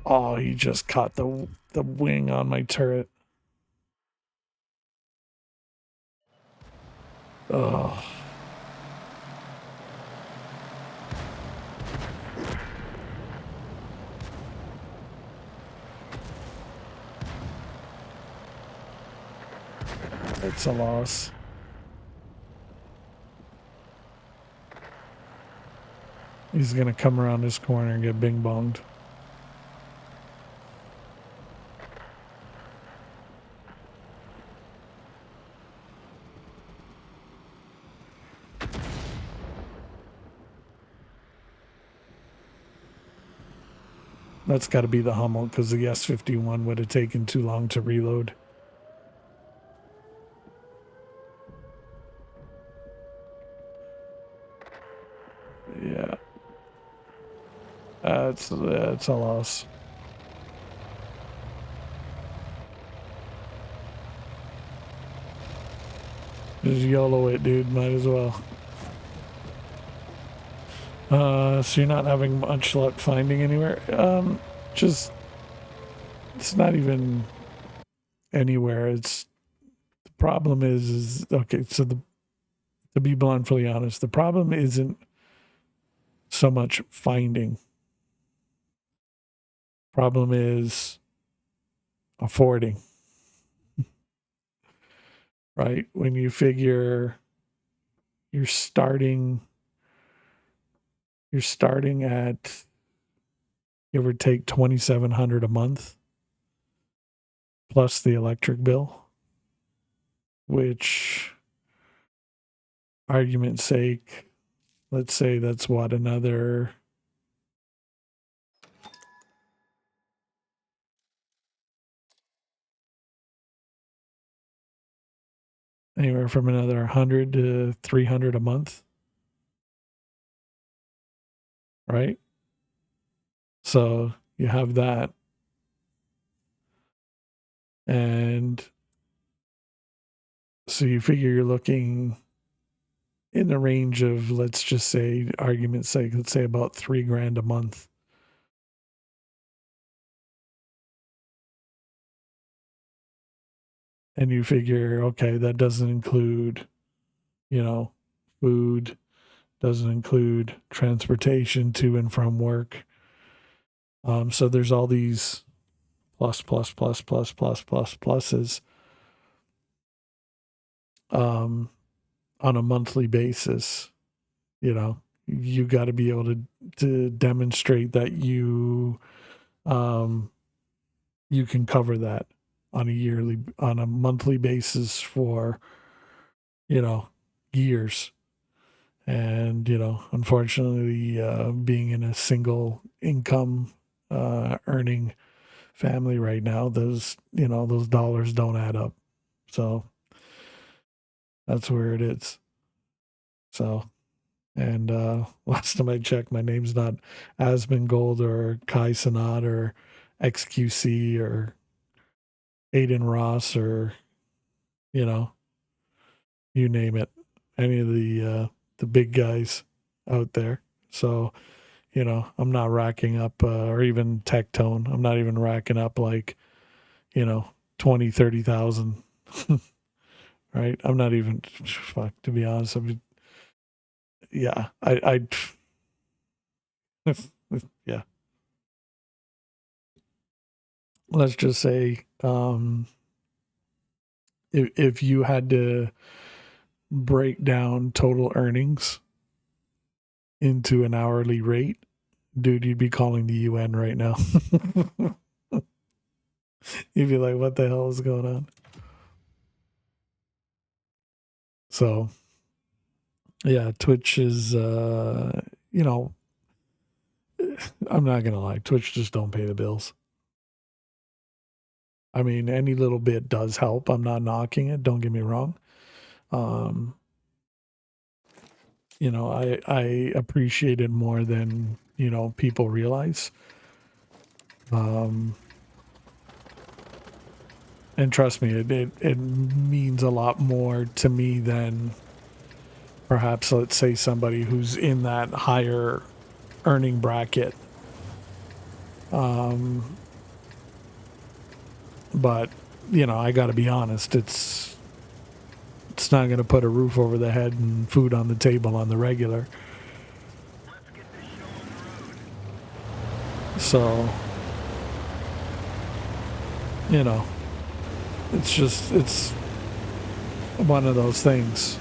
Oh, he just caught the wing on my turret. Oh. It's a loss. He's going to come around this corner and get bing bonged. That's got to be the Hummel because the S-51 would have taken too long to reload. Yeah. It's a loss. Just YOLO it, dude. Might as well. So you're not having much luck finding anywhere? Just... It's not even anywhere. It's... The problem is okay, so to be bluntly honest, the problem isn't so much finding. Problem is affording. Right? When you figure you're starting at give or take $2,700 a month plus the electric bill, which argument's sake, let's say that's what, another anywhere from another 100 to 300 a month, right? So you have that, and so you figure you're looking in the range of, let's just say, argument's sake, let's say about $3,000 a month. And you figure, okay, that doesn't include, food, doesn't include transportation to and from work. So there's all these pluses on a monthly basis. You got to be able to demonstrate that you can cover that on a monthly basis for years. And unfortunately, being in a single income earning family right now, those dollars don't add up. So that's where it is. So, and last time I checked, my name's not Asmongold or Kai Sanat or XQC or Aiden Ross or you name it. any of the big guys out there. So, I'm not racking up, or even Tectone. I'm not even racking up like, 20, 30,000. Right. I'm not even, fuck, to be honest. I mean, yeah, yeah. Let's just say, if you had to break down total earnings into an hourly rate, dude, you'd be calling the UN right now. You'd be like, what the hell is going on? So, yeah, Twitch is, I'm not going to lie. Twitch just don't pay the bills. I mean, any little bit does help. I'm not knocking it. Don't get me wrong. I appreciate it more than, people realize. And trust me, it means a lot more to me than perhaps, let's say, somebody who's in that higher earning bracket. But, I got to be honest, it's not going to put a roof over the head and food on the table on the regular. So, it's one of those things.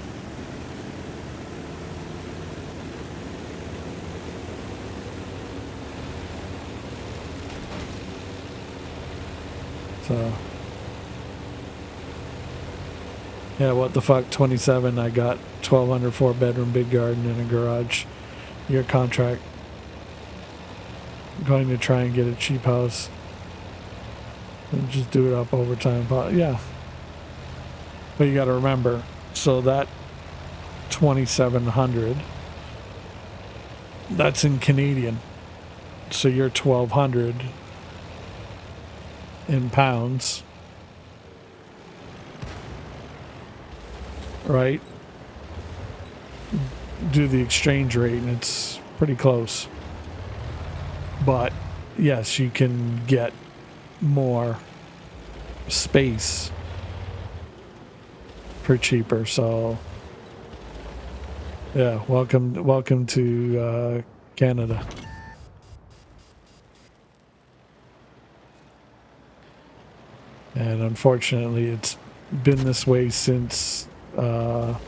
So, yeah, what the fuck, 27, I got 1,200 4-bedroom big garden in a garage. Year contract. Going to try and get a cheap house and just do it up over time. But yeah. But you got to remember, so that 2,700, that's in Canadian. So you're 1,200 in pounds, right? Do the exchange rate and it's pretty close. But yes, you can get more space for cheaper. So yeah, welcome to Canada. And unfortunately, it's been this way since COVID.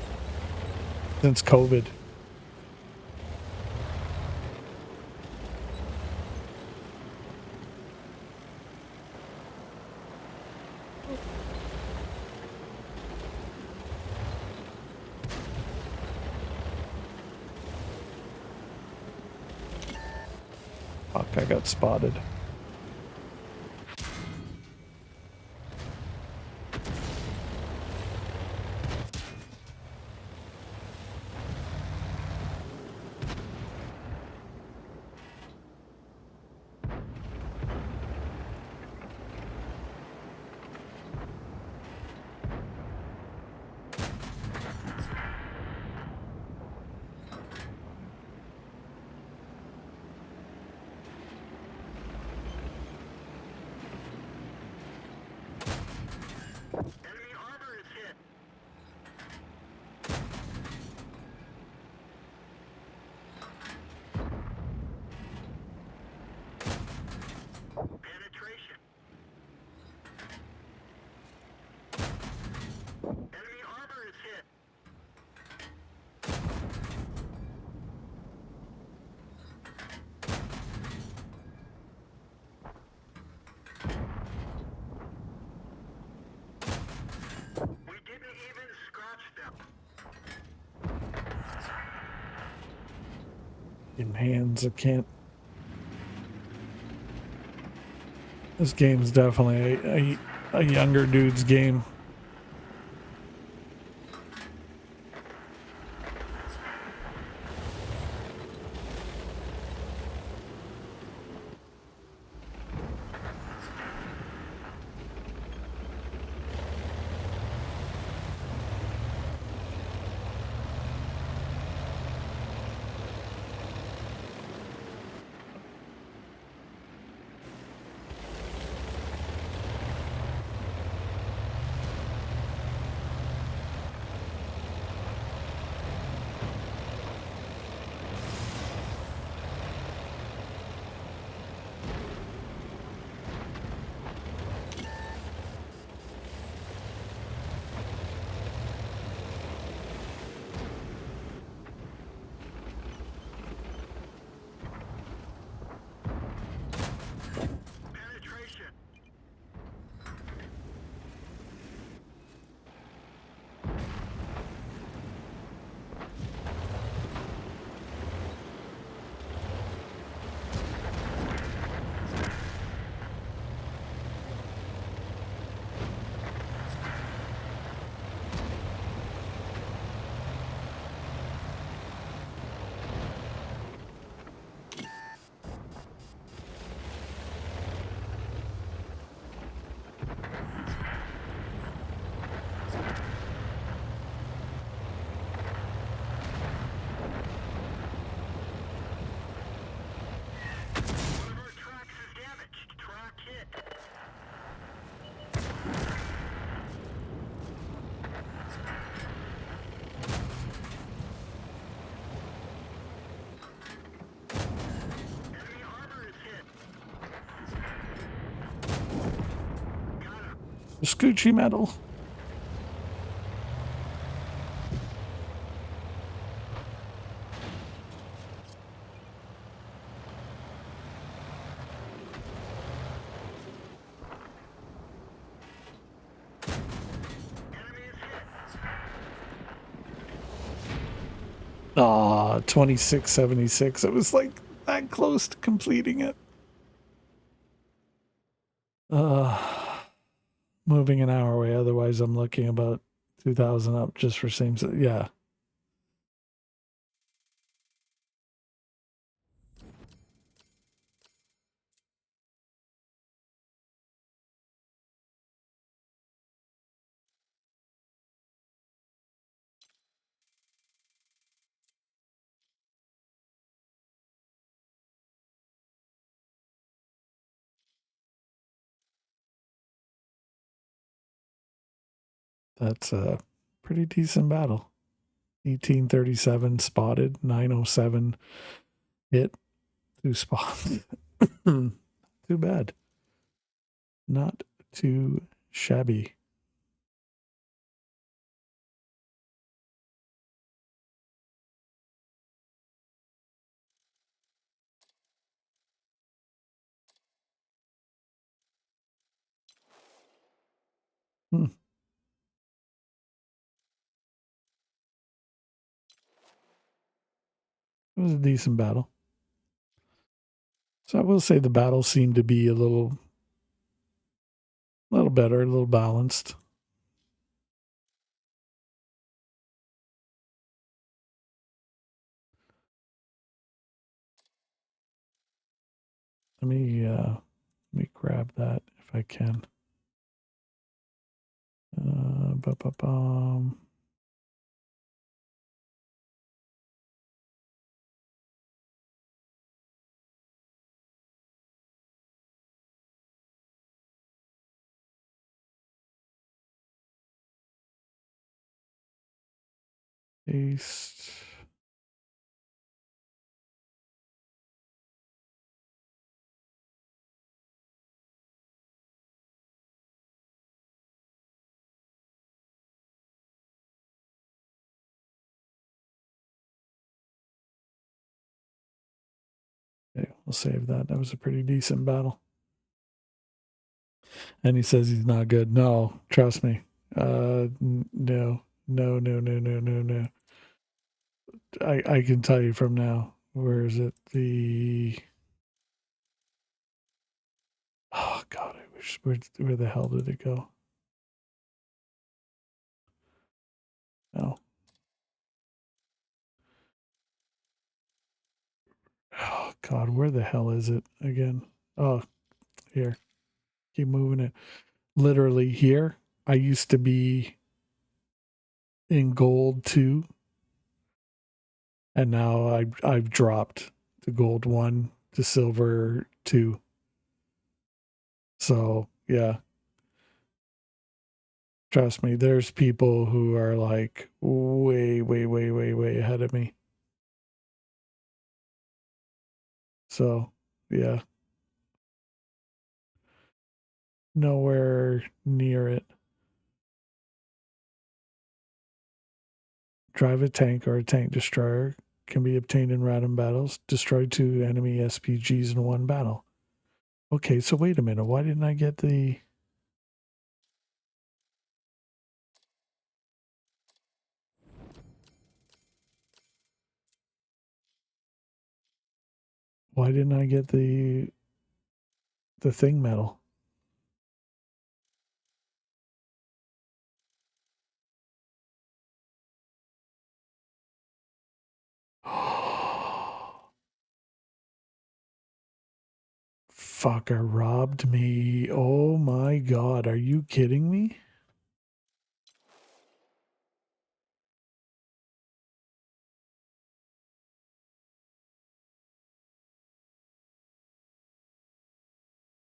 Fuck, I got spotted. In hands, I can't. This game's definitely a younger dude's game. Scoochie medal. Ah, 2676. It was like that close to completing it. Moving an hour away. Otherwise, I'm looking about 2,000 up just for same. Yeah. That's a pretty decent battle. 1837 spotted, 907 hit, 2 spots. Too bad. Not too shabby. Hmm. It was a decent battle. So I will say the battle seemed to be a little better, a little balanced. Let me grab that if I can. Ba-ba-bum. Paste. Okay, we'll save that. That was a pretty decent battle. And he says he's not good. No, trust me. No. No. I can tell you from now. Where is it? Oh God, I wish where the hell did it go? No. Oh God, where the hell is it again? Oh, here. Keep moving it. Literally here. I used to be in gold 2, and now I've dropped to gold 1 to silver 2. So yeah, trust me, there's people who are like way ahead of me. So yeah, nowhere near it. Drive a tank or a tank destroyer can be obtained in random battles. Destroy 2 enemy SPGs in 1 battle. Okay, so wait a minute. Why didn't I get the... Why didn't I get the thing medal? Fucker robbed me. Oh my God. Are you kidding me?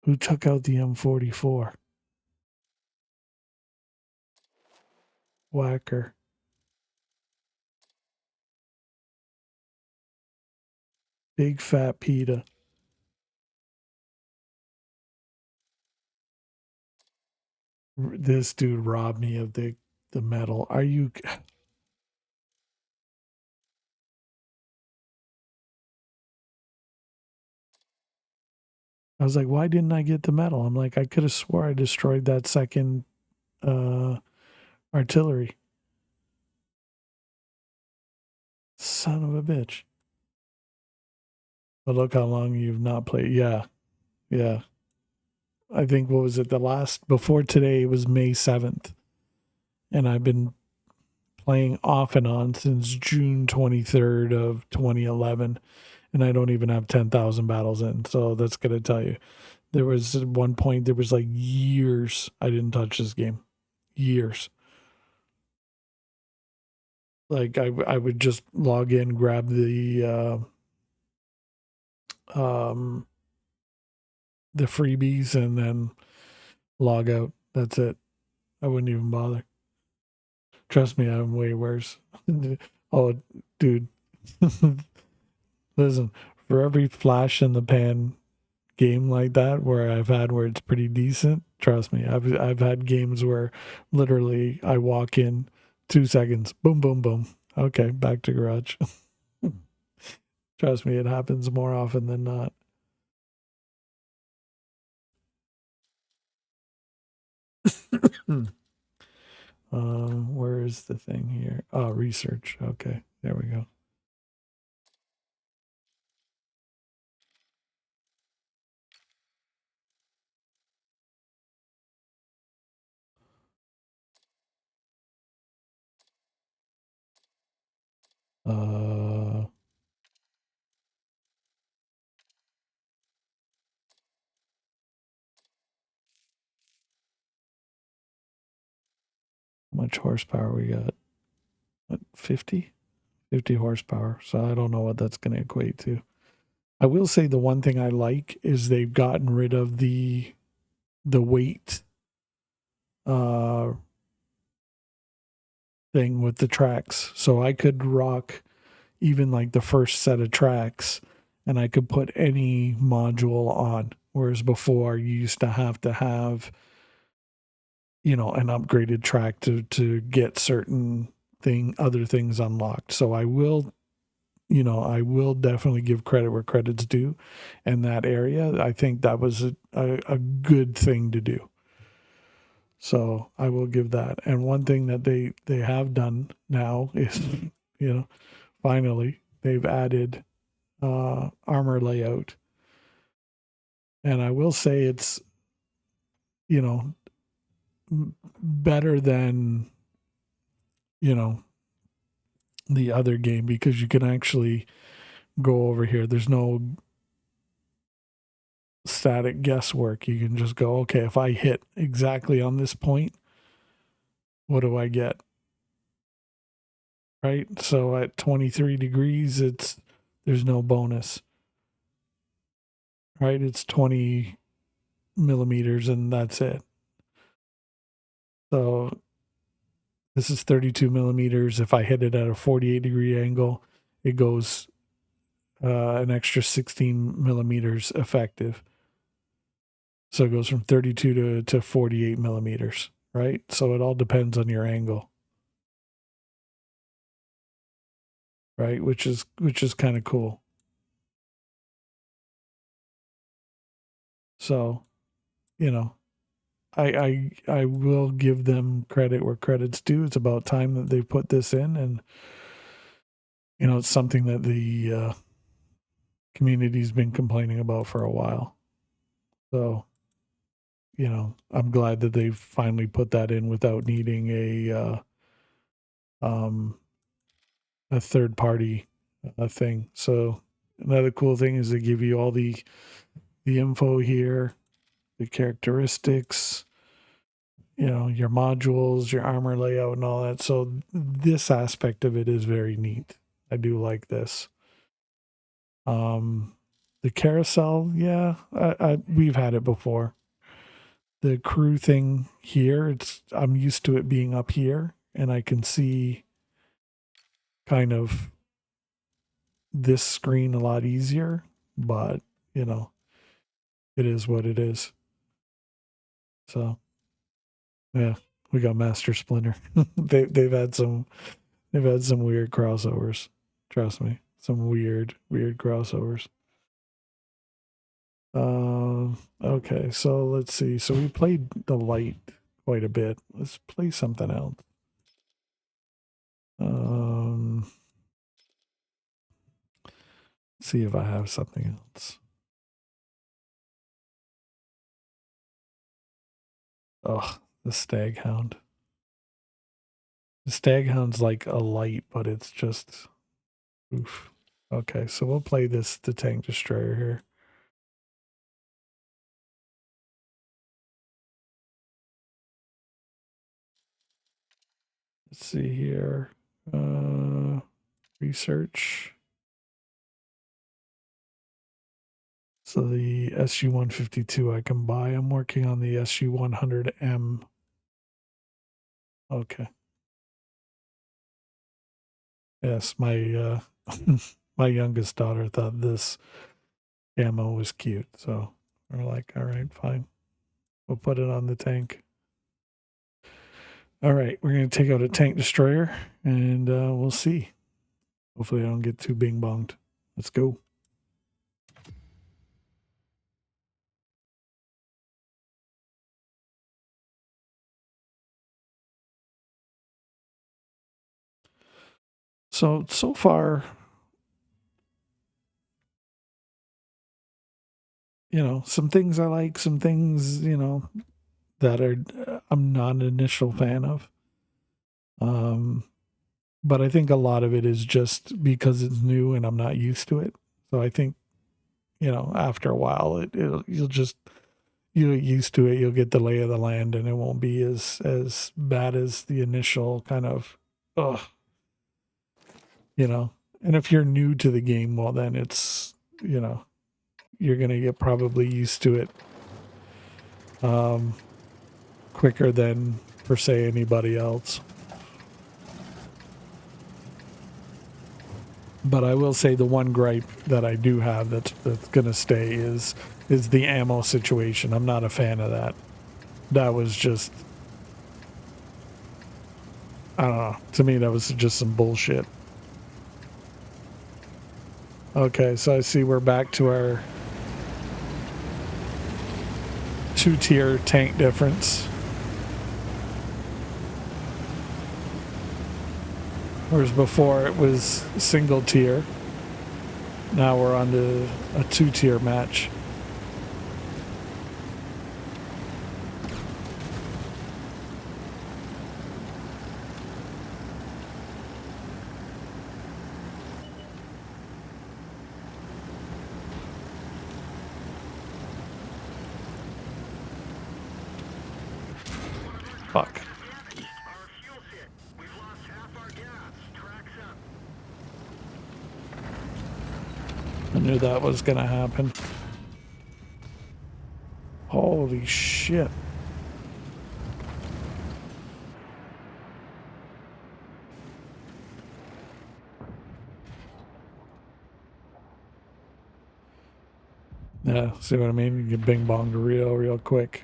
Who took out the M44? Whacker. Big fat PETA. This dude robbed me of the medal. Are you? I was like, why didn't I get the medal? I'm like, I could have swore I destroyed that second artillery. Son of a bitch. But look how long you've not played. Yeah, yeah. I think, what was it? The last before today was May 7th, and I've been playing off and on since June 23rd of 2011, and I don't even have 10,000 battles in. So that's gonna tell you. There was at one point, there was like years I didn't touch this game. Years. Like I would just log in, grab um the freebies, and then log out. That's it. I wouldn't even bother. Trust me, I'm way worse. Oh, dude. Listen, for every flash in the pan game like that where I've had where it's pretty decent, trust me, I've had games where literally I walk in 2 seconds, boom, boom, boom. Okay, back to garage. Trust me, it happens more often than not. Where is the thing here? Oh, research. Okay, there we go. How much horsepower we got? What, 50? 50 horsepower. So I don't know what that's going to equate to. I will say the one thing I like is they've gotten rid of the weight uh thing with the tracks. So I could rock even like the first set of tracks and I could put any module on. Whereas before you used to have, an upgraded track to get certain other things unlocked. So I will definitely give credit where credit's due in that area. I think that was a good thing to do. So I will give that. And one thing that they have done now is, finally they've added armor layout. And I will say it's, you know, better than, the other game because you can actually go over here. There's no static guesswork. You can just go, okay, if I hit exactly on this point, what do I get? Right? So at 23 degrees, there's no bonus. Right? It's 20 millimeters and that's it. So this is 32 millimeters. If I hit it at a 48-degree angle, it goes an extra 16 millimeters effective. So it goes from 32 to 48 millimeters, right? So it all depends on your angle, right? Which is kind of cool. So, you know, I will give them credit where credit's due. It's about time that they put this in, and it's something that the community's been complaining about for a while. So, I'm glad that they've finally put that in without needing a third party thing. So another cool thing is they give you all the info here, the characteristics, your modules, your armor layout, and all that. So this aspect of it is very neat. I do like this. The carousel, yeah, we've had it before. The crew thing here, I'm used to it being up here, and I can see kind of this screen a lot easier, but it is what it is. So Yeah, we got Master Splinter. They've had some weird crossovers. Trust me, some weird crossovers. Okay, so let's see. So we played the light quite a bit. Let's play something else. See if I have something else. Oh, the Staghound. The Staghound's like a light, but it's just oof. Okay, so we'll play the Tank Destroyer here. Let's see here. Research. So the SU-152 I can buy. I'm working on the SU-100M. Okay. Yes, my my youngest daughter thought this ammo was cute, so we're like, all right, fine. We'll put it on the tank. All right, we're gonna take out a tank destroyer, and we'll see. Hopefully, I don't get too bing bonged. Let's go. So far, some things I like, some things, that are I'm not an initial fan of. But I think a lot of it is just because it's new and I'm not used to it. So I think, after a while, you'll get used to it. You'll get the lay of the land, and it won't be as bad as the initial kind of, ugh, And if you're new to the game, well, then it's, you're gonna get probably used to it, quicker than per se anybody else. But I will say the one gripe that I do have that's gonna stay is the ammo situation. I'm not a fan of that. That was just, I don't know. To me, that was just some bullshit. Okay, so I see we're back to our 2-tier tank difference. Whereas before it was single tier. Now we're on to a 2-tier match. Fuck. I knew that was gonna happen. Holy shit. Yeah, see what I mean? You get bing bonged real quick.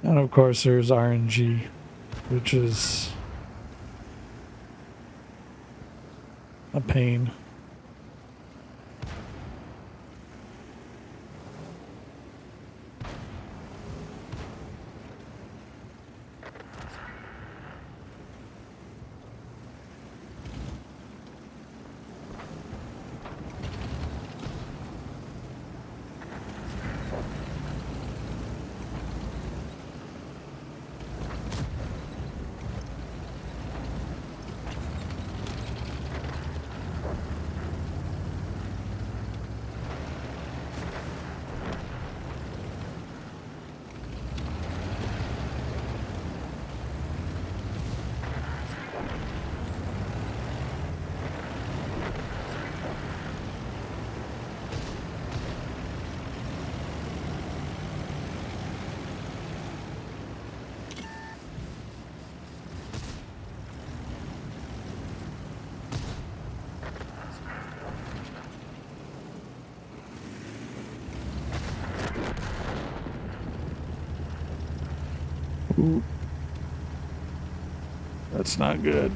And of course there's RNG, which is a pain. That's not good.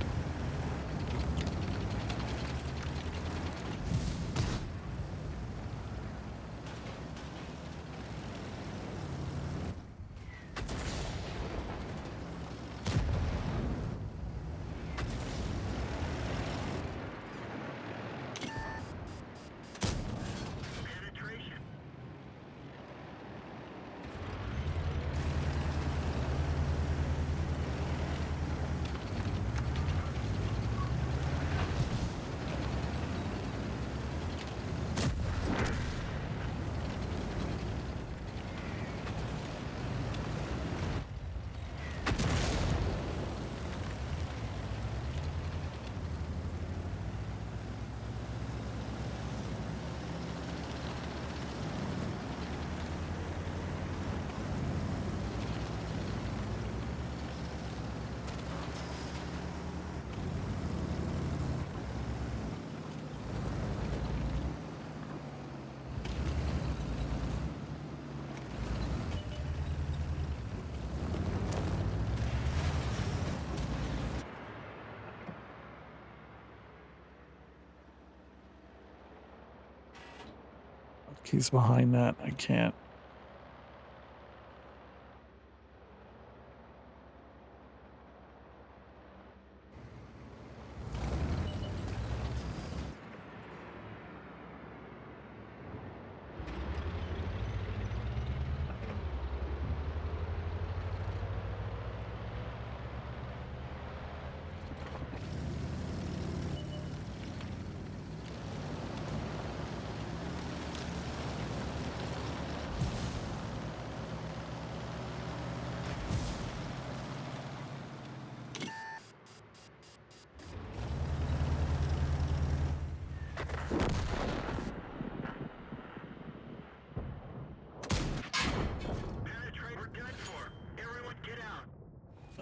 He's behind that. I can't.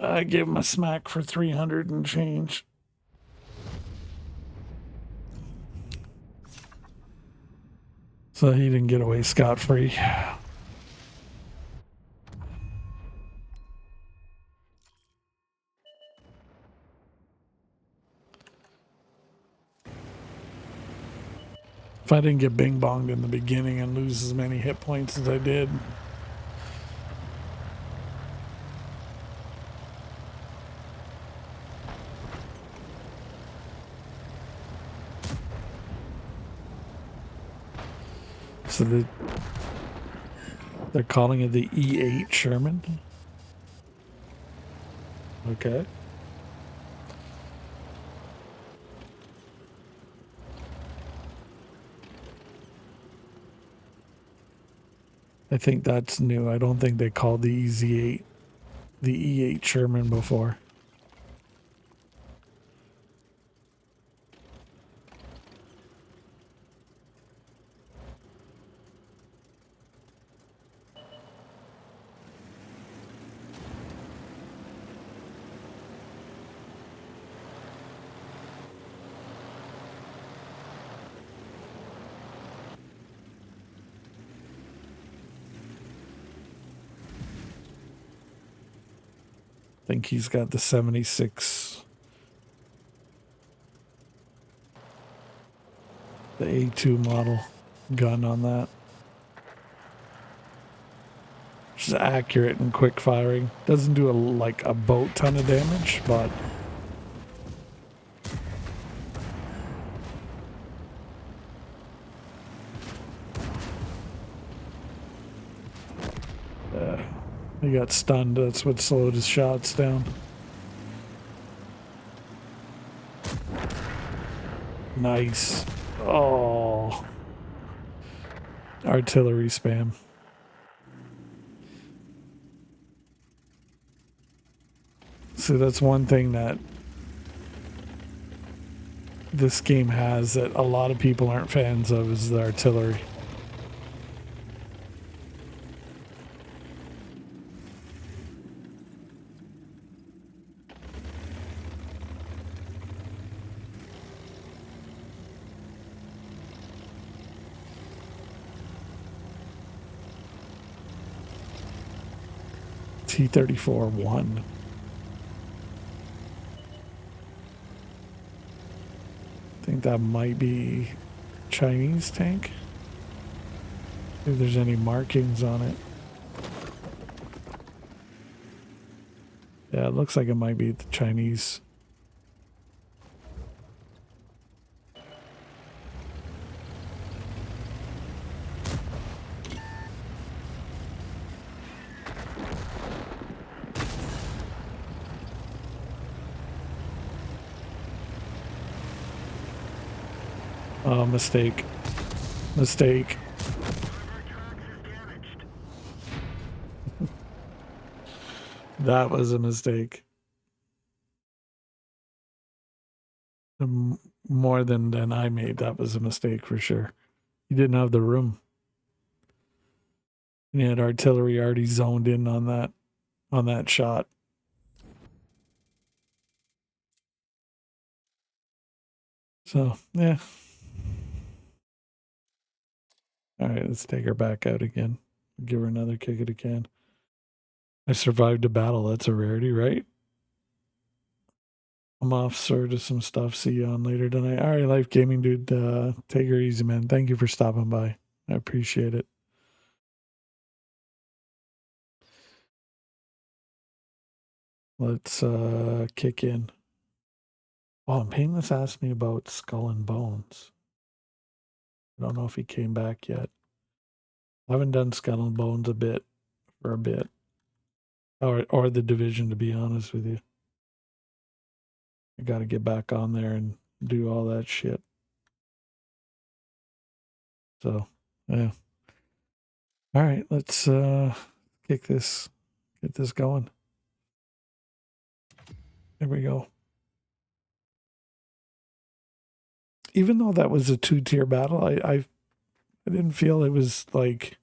I gave him a smack for 300 and change. So he didn't get away scot-free. If I didn't get bing-bonged in the beginning and lose as many hit points as I did. So they're calling it the E8 Sherman. Okay. I think that's new. I don't think they called the EZ8 the E8 Sherman before. I think he's got the 76, the A2 model gun on that. Which is accurate and quick firing. Doesn't do like a boat ton of damage, but he got stunned. That's what slowed his shots down. Nice. Oh. Artillery spam. So that's one thing that this game has that a lot of people aren't fans of is the artillery. T-34-1. think that might be Chinese tank. See if there's any markings on it. Yeah, it looks like it might be the Chinese. Oh, mistake. Mistake. That was a mistake. More than I made. That was a mistake for sure. You didn't have the room. And you had artillery already zoned in on that shot. So yeah. All right, let's take her back out again. Give her another kick at a can. I survived a battle. That's a rarity, right? I'm off, sir, to some stuff. See you on later tonight. All right, Life Gaming, dude. Take her easy, man. Thank you for stopping by. I appreciate it. Let's kick in. Oh, and Painless asked me about Skull and Bones. I don't know if he came back yet. I haven't done Skull and Bones for a bit. Or the Division, to be honest with you. I got to get back on there and do all that shit. So, yeah. All right, let's get this going. There we go. Even though that was a 2-tier battle, I didn't feel it was like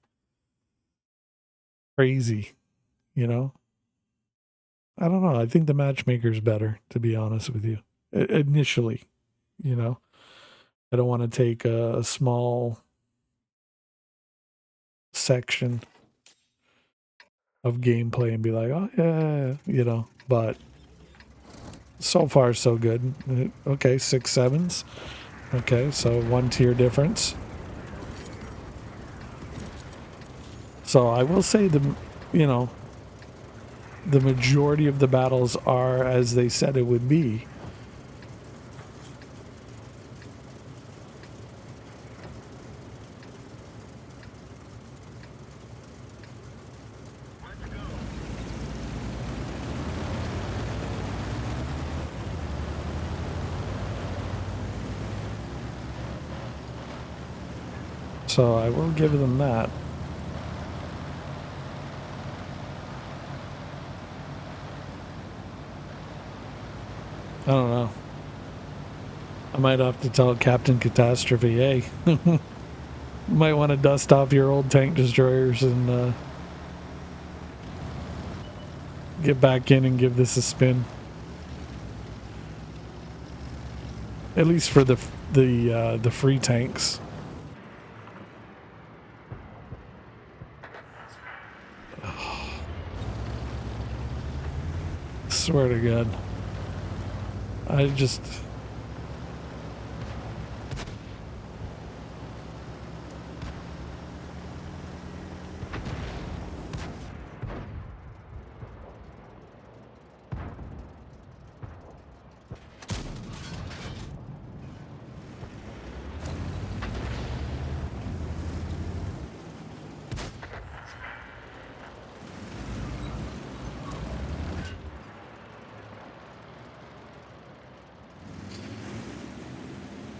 crazy, you know? I don't know. I think the matchmaker's better, to be honest with you. Initially, you know? I don't want to take a small section of gameplay and be like, oh, yeah, you know? But so far, so good. Okay, 6-7s. Okay, so 1-tier difference. So I will say the majority of the battles are as they said it would be. So I will give them that. I don't know. I might have to tell Captain Catastrophe, hey, you might want to dust off your old tank destroyers and get back in and give this a spin. At least for the free tanks. Swear to God. I just...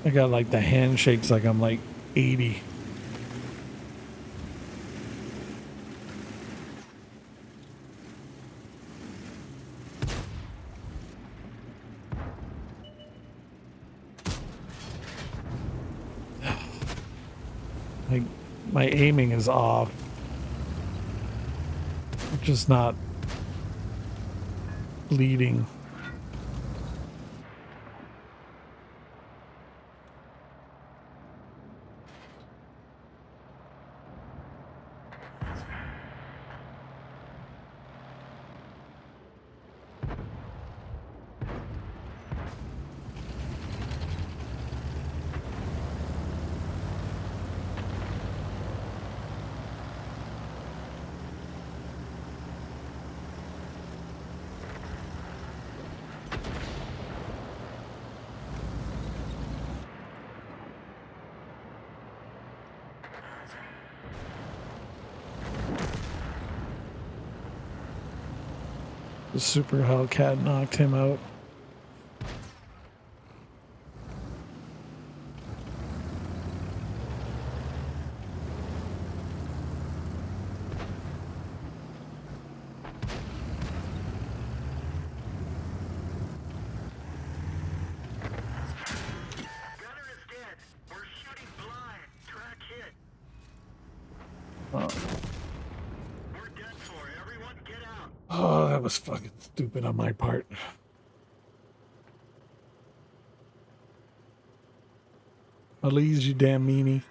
I got like the handshakes like I'm like 80. Like my aiming is off. Just not leading. The Super Hellcat knocked him out.
Gunner is dead. We're shooting blind. Track hit.
Oh,
We're done for. Everyone get out.
oh, that was fucking stupid on my part. Elise, you damn meanie.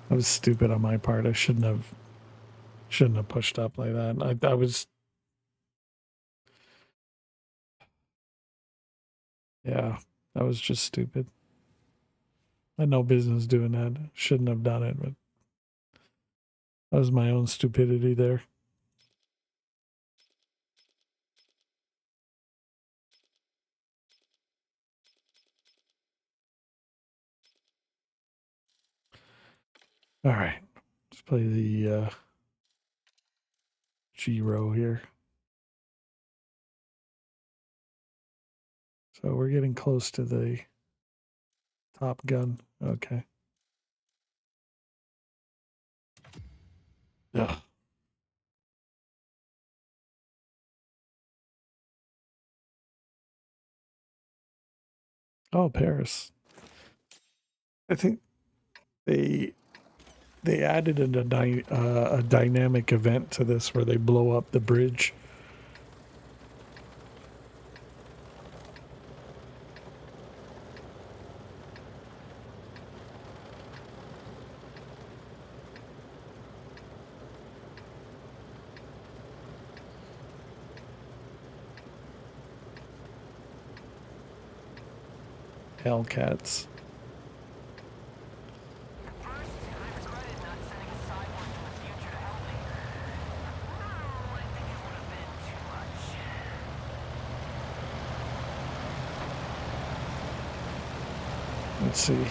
That was stupid on my part. I shouldn't have pushed up like that. I was, yeah, that was just stupid. I had no business doing that. Shouldn't have done it, but that was my own stupidity there. All right, let's play the G row here. So we're getting close to the Top Gun. Okay. Yeah. Oh, Paris. I think they added a dynamic event to this where they blow up the bridge. Hellcats. Let's see.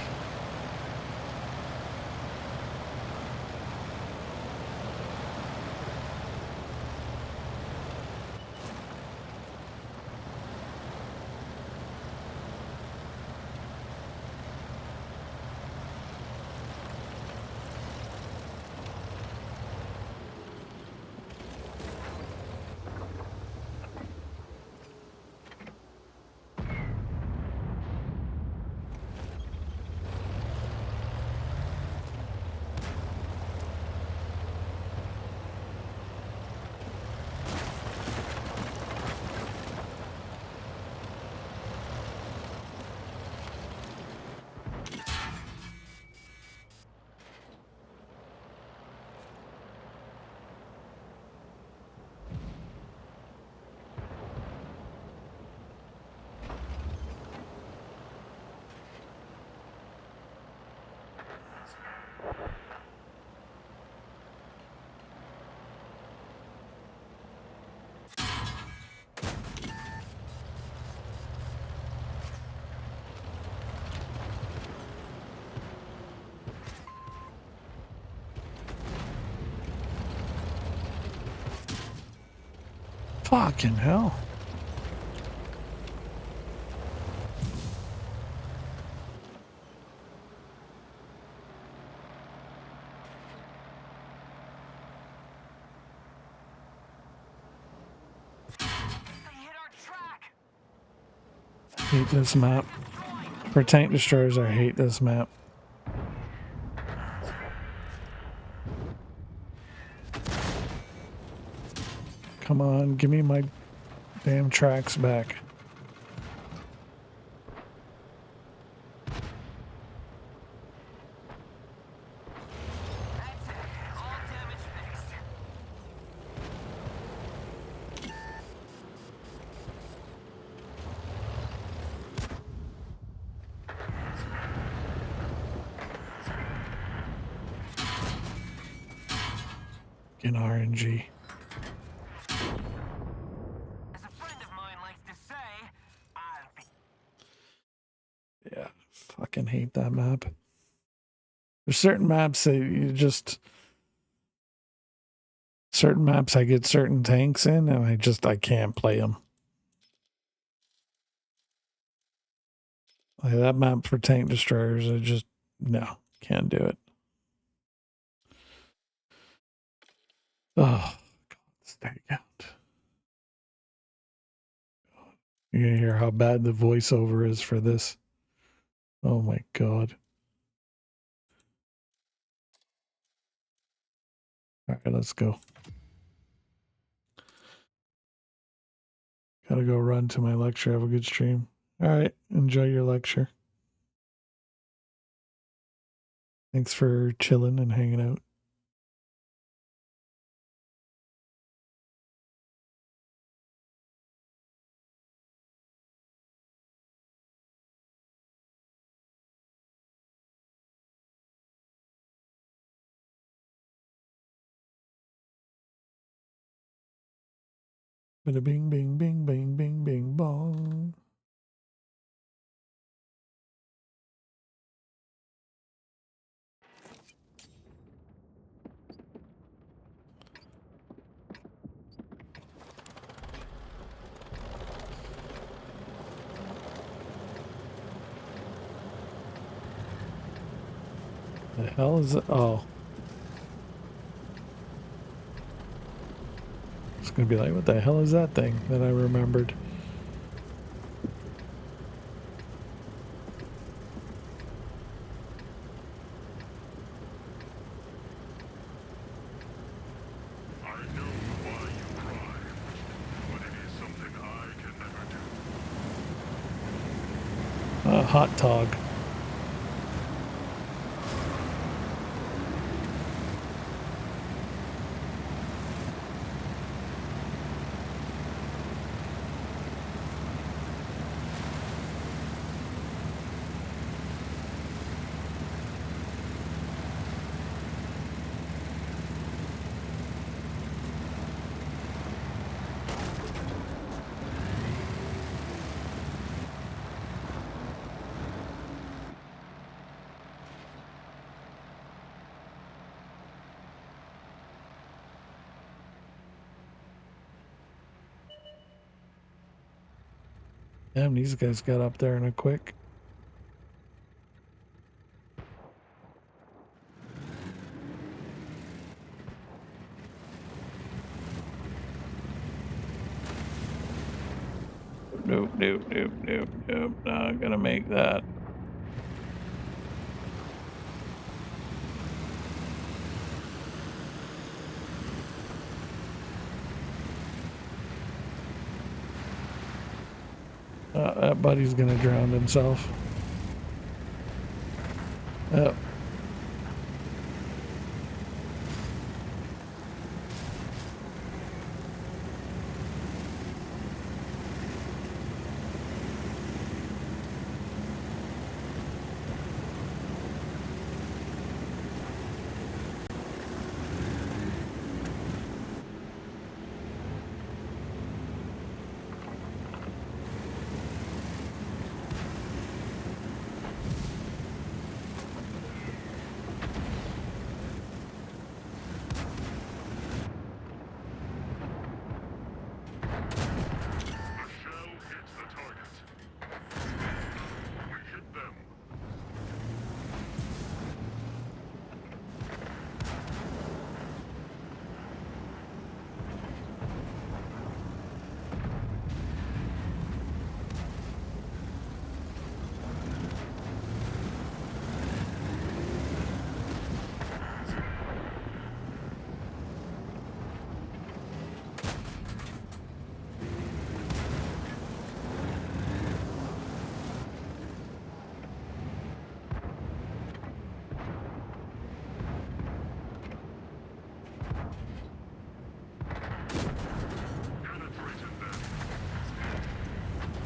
Fucking hell. Hate this map. For tank destroyers, I hate this map. Come on, give me my damn tracks back. Fucking RNG.
As a friend of mine likes to say, I'll be.
Yeah, fucking hate that map. There's certain maps that you just certain maps I get certain tanks in, and I can't play them. Like that map for tank destroyers, I just no, can't do it. Oh, God, stay out. You're gonna hear how bad the voiceover is for this. Oh my God. All right, let's go. Gotta go run to my lecture. Have a good stream. All right, enjoy your lecture. Thanks for chilling and hanging out. Bada bing, bing, bing, bing, bing, bing, bong. The hell is it? Oh. It's gonna be like, what the hell is that thing that I remembered?
I know why you cry, but it is something I can never do.
Hot tog. Damn, these guys got up there in a quick. Nope, nope, nope, nope, nope. Not gonna make that. That buddy's gonna drown himself. Yep.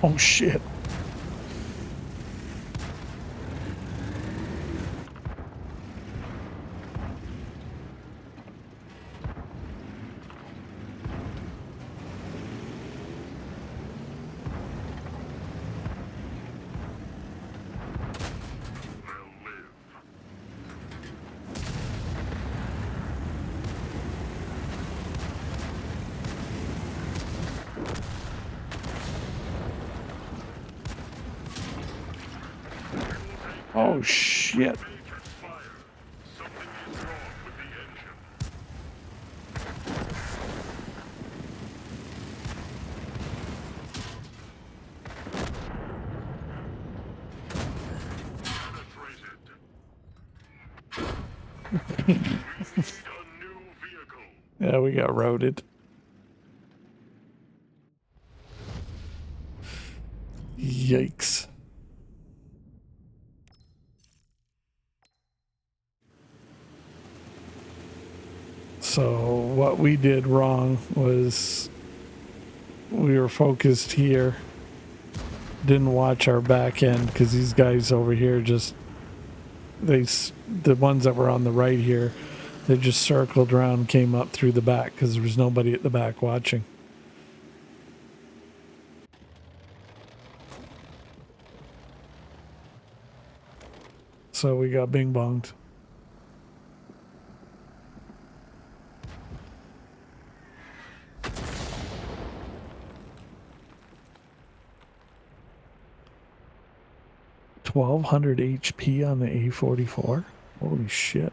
Oh shit. Oh shit.
May catch fire. Something is wrong with the engine. Penetrated. We need a new vehicle.
Yeah, we got routed. Yikes. So what we did wrong was we were focused here. Didn't watch our back end because these guys over here just the ones that were on the right here, they just circled around, came up through the back because there was nobody at the back watching. So we got bing bonged. $1,200 HP on the A44. Holy shit.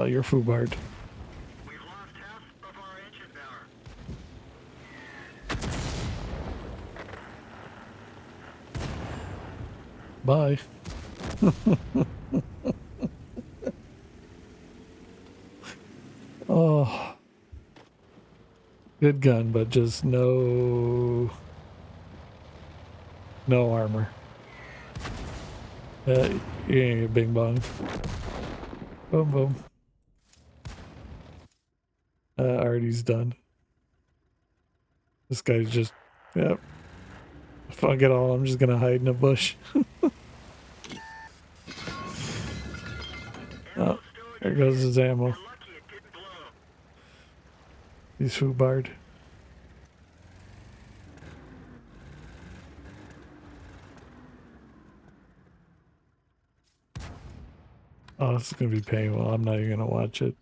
You're foobard.
We've lost half of our engine power.
Bye. Oh. Good gun, but just no armor. You ain't get bing bong. Boom boom. Artie's done. This guy's just, yep. Fuck it all. I'm just gonna hide in a bush. Oh, there goes his ammo.
Lucky it didn't blow.
He's foobard. Oh, this is gonna be painful. I'm not even gonna watch it.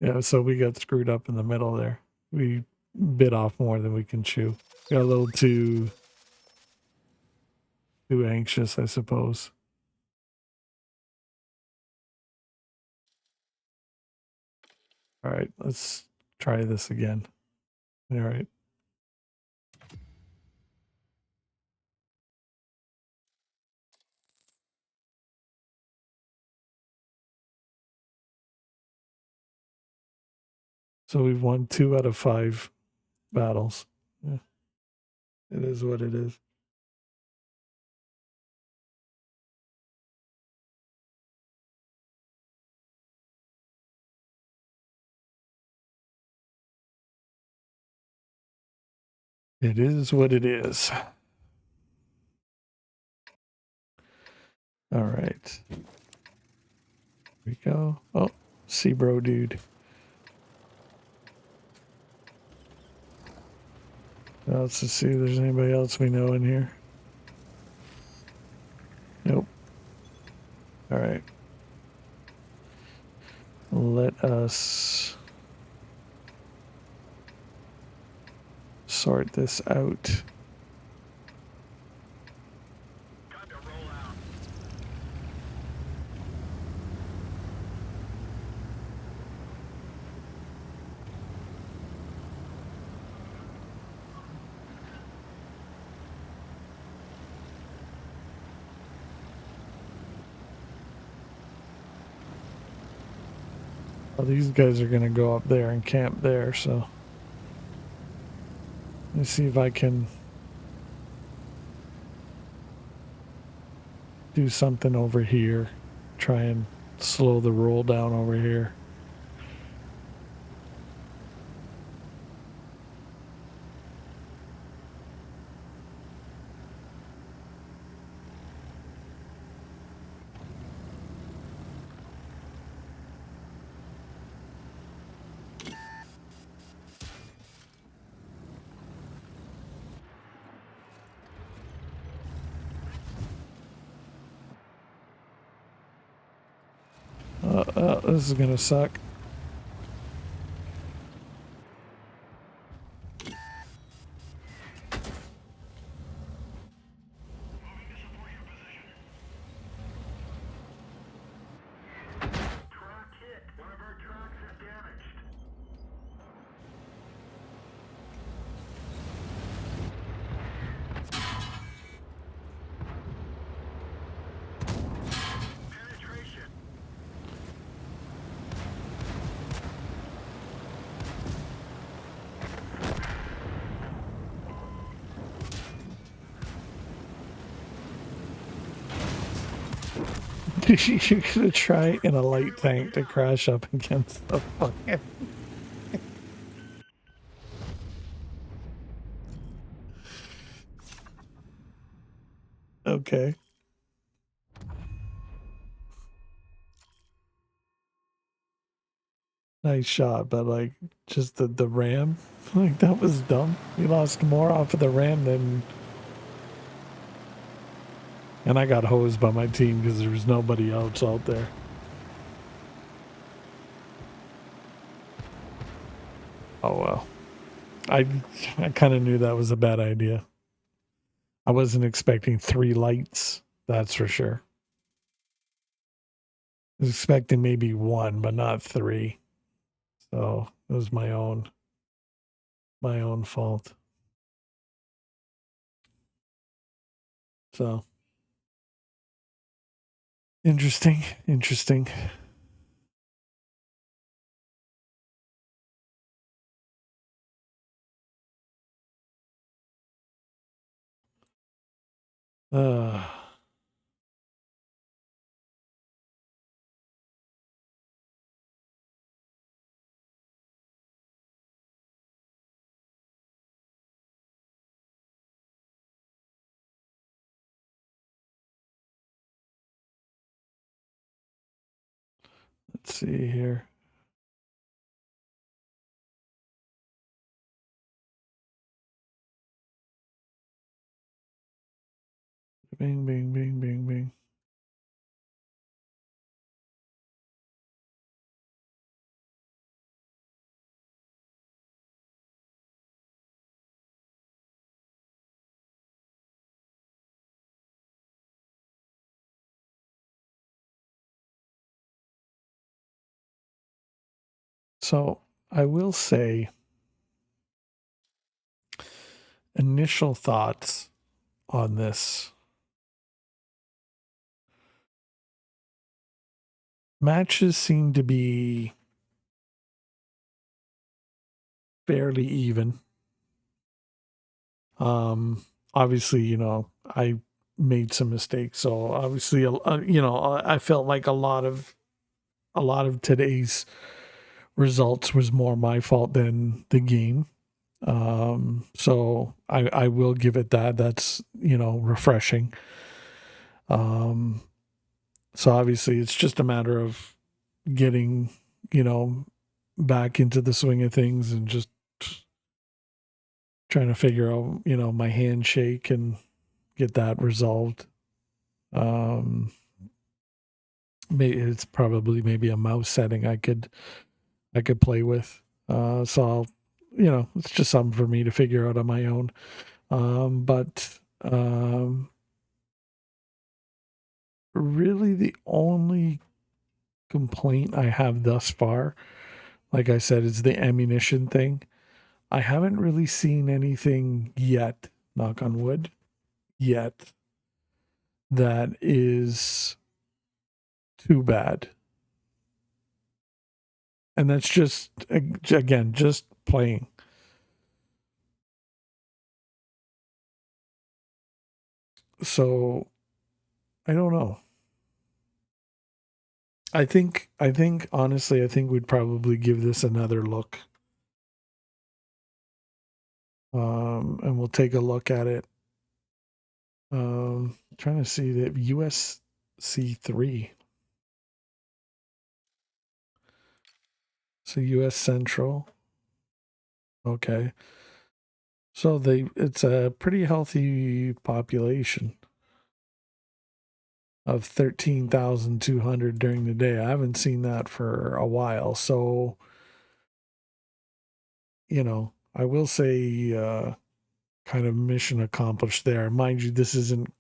Yeah, so we got screwed up in the middle there. We bit off more than we can chew. Got a little too anxious, I suppose. All right, let's try this again. All right. So we've won 2 out of 5 battles. Yeah. It is what it is. It is what it is. All right. Here we go. Oh, Seabro dude. Now let's just see if there's anybody else we know in here. Nope. All right. Let us sort this out.
Time to roll out.
Well, these guys are going to go up there and camp there, so let me see if I can do something over here. Try and slow the roll down over here. This is gonna suck.
Track hit. One of our tracks is damaged. Penetration.
You're gonna try in a light tank to crash up against the fucking. Okay. Nice shot, but like just the ram, like that was dumb. We lost more off of the ram than, and I got hosed by my team because there was nobody else out there. Oh well, I I kind of knew that was a bad idea. I wasn't expecting 3 lights, that's for sure. I was expecting maybe 1, but not 3. So it was my own fault. So interesting. Uh, let's see here. Bing, bing, bing, bing, bing. So I will say, initial thoughts on this matches seem to be fairly even. Obviously, I made some mistakes, so obviously, I felt like a lot of today's results was more my fault than the game. So I will give it that. That's refreshing. Um, so obviously, it's just a matter of getting you know back into the swing of things and just trying to figure out my handshake and get that resolved. Um, it's probably maybe a mouse setting I could play with. So it's just something for me to figure out on my own. But really, the only complaint I have thus far, like I said, is the ammunition thing. I haven't really seen anything yet, knock on wood, yet, that is too bad. And that's just, again, just playing. So I don't know. I think honestly, I think we'd probably give this another look. And we'll take a look at it. Trying to see the USC3. So US Central. Okay. So it's a pretty healthy population. of 13,200 during the day. I haven't seen that for a while. So, I will say kind of mission accomplished there. Mind you, this isn't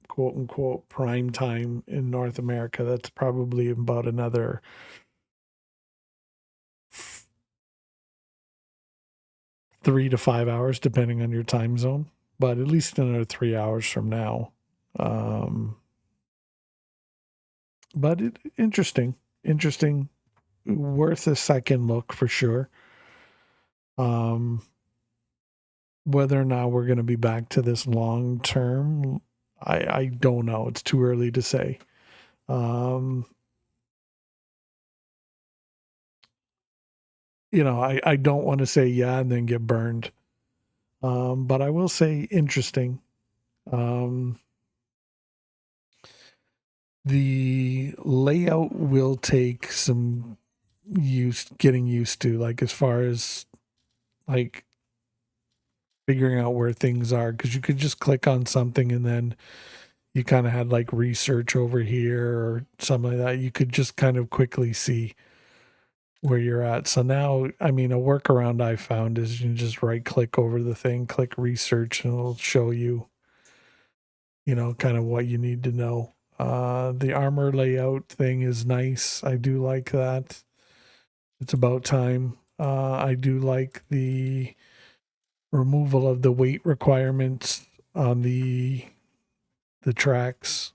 quote unquote prime time in North America. That's probably about another 3 to 5 hours, depending on your time zone, but at least another 3 hours from now. Um, but interesting, worth a second look for sure. Um, whether or not we're going to be back to this long term, I don't know. It's too early to say. Um, I don't want to say yeah and then get burned. But I will say interesting. Um, the layout will take some getting used to, like as far as like figuring out where things are, because you could just click on something and then you kind of had like research over here or something like that. You could just kind of quickly see where you're at. So now, I mean, a workaround I found is you just right click over the thing, click research, and it'll show you, kind of what you need to know. The armor layout thing is nice. I do like that. It's about time. I do like the removal of the weight requirements on the tracks.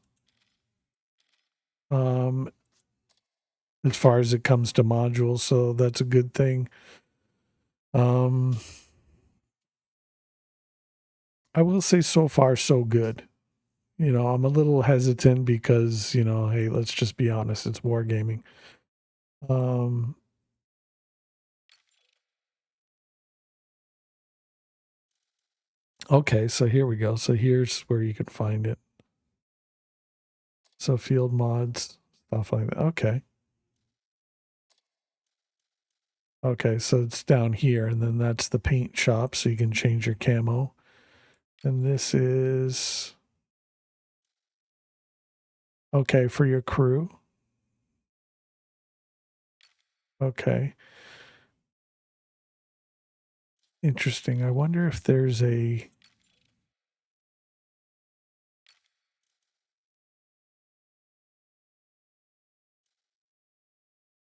As far as it comes to modules, so that's a good thing. Um, I will say so far so good. I'm a little hesitant because, hey, let's just be honest, it's wargaming. Um, okay, so here we go. So here's where you can find it. So field mods, stuff like that. Okay. Okay, so it's down here, and then that's the paint shop, so you can change your camo. And this is okay for your crew. Okay. Interesting. I wonder if there's a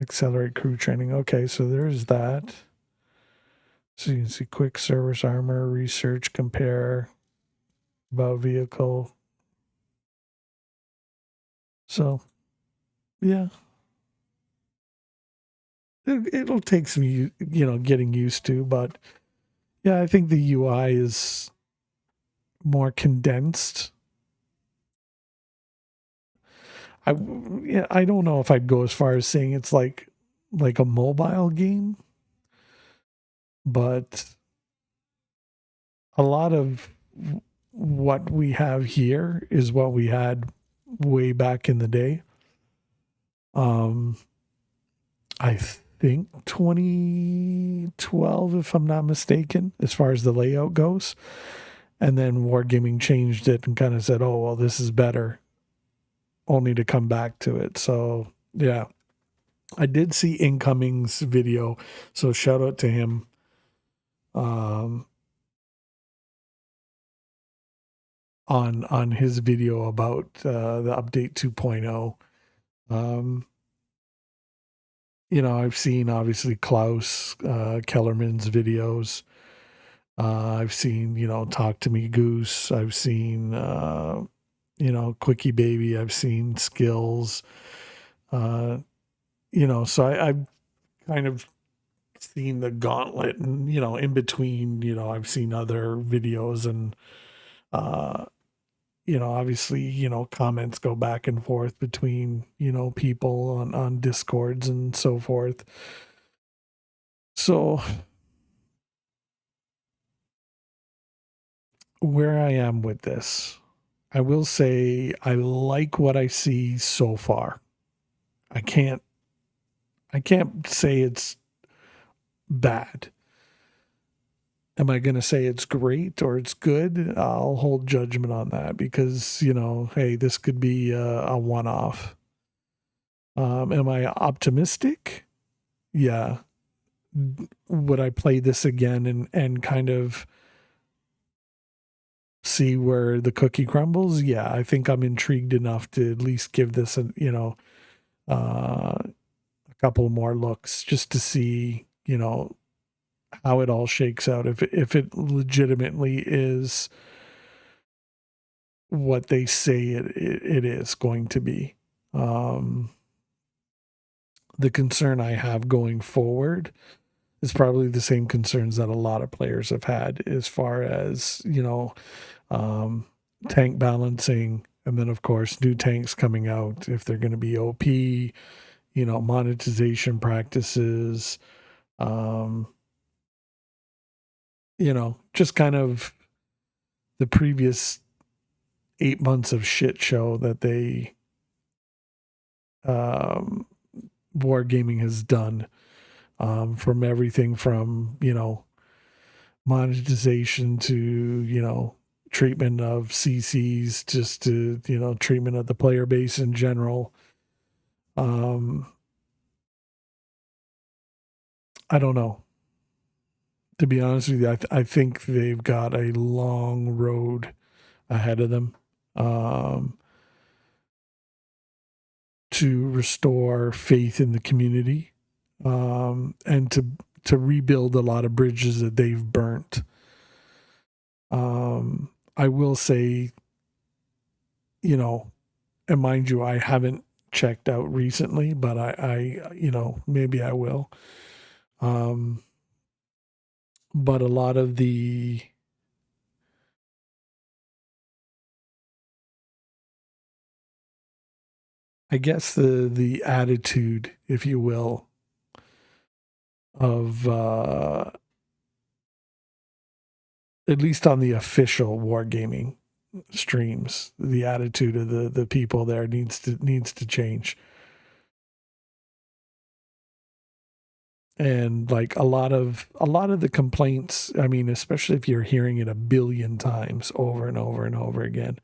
accelerate crew training. Okay, so there's that. So you can see quick service armor, research, compare, about vehicle. So yeah, it'll take some getting used to, but yeah, I think the UI is more condensed. I don't know if I'd go as far as saying it's like a mobile game, but a lot of what we have here is what we had way back in the day. I think 2012, if I'm not mistaken, as far as the layout goes. And then Wargaming changed it and kind of said, oh, well, this is better, only to come back to it. So, yeah. I did see Incoming's video, so shout out to him. On his video about the update 2.0. I've seen obviously Klaus Kellerman's videos. I've seen, Talk to Me Goose. I've seen, Quickie Baby. I've seen Skills. So I've kind of seen the gauntlet, and, in between, I've seen other videos, and, obviously, comments go back and forth between, people on Discords and so forth. So where I am with this, I will say I like what I see so far. I can't say it's bad. Am I going to say it's great or it's good? I'll hold judgment on that because, hey, this could be a one off. Am I optimistic? Yeah. Would I play this again and kind of see where the cookie crumbles? Yeah, I think I'm intrigued enough to at least give this a couple more looks just to see, how it all shakes out. If it legitimately is what they say it is going to be. The concern I have going forward is probably the same concerns that a lot of players have had as far as, tank balancing. And then, of course, new tanks coming out, if they're going to be OP, monetization practices, just kind of the previous 8 months of shit show that they wargaming has done, from everything from monetization to treatment of CCs, just to treatment of the player base in general. I don't know, to be honest with you. I think they've got a long road ahead of them, to restore faith in the community, and to rebuild a lot of bridges that they've burnt. I will say, and mind you, I haven't checked out recently, but maybe I will. But a lot of I guess the attitude, if you will, of at least on the official wargaming streams, the attitude of the people there needs to change. And like a lot of the complaints, I mean, especially if you're hearing it a billion times over and over and over again,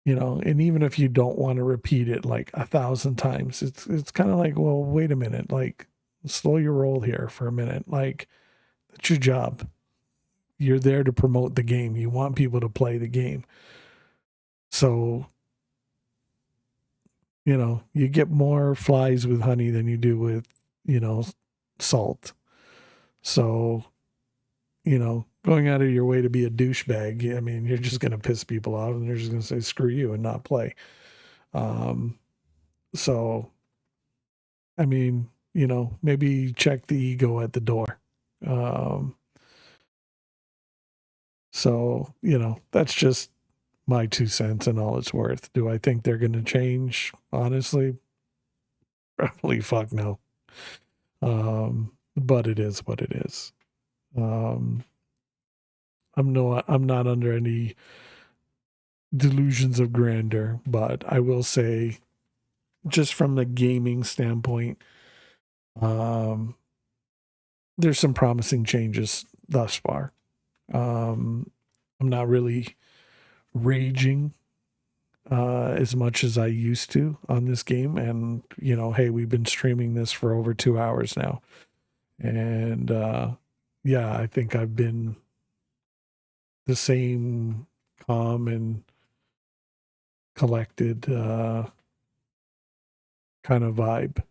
and even if you don't want to repeat it like 1,000 times, it's kind of like, well, wait a minute, like slow your roll here for a minute. Like, that's your job. You're there to promote the game. You want people to play the game. So, you get more flies with honey than you do with, salt. So, going out of your way to be a douchebag, I mean, you're just going to piss people off and they're just going to say, screw you, and not play. So, I mean, maybe check the ego at the door. So, that's just my 2 cents and all it's worth. Do I think they're going to change? Honestly, probably fuck no. But it is what it is. I'm not under any delusions of grandeur, but I will say, just from the gaming standpoint, there's some promising changes thus far. I'm not really raging as much as I used to on this game. And, hey, we've been streaming this for over 2 hours now. And yeah, I think I've been the same calm and collected kind of vibe,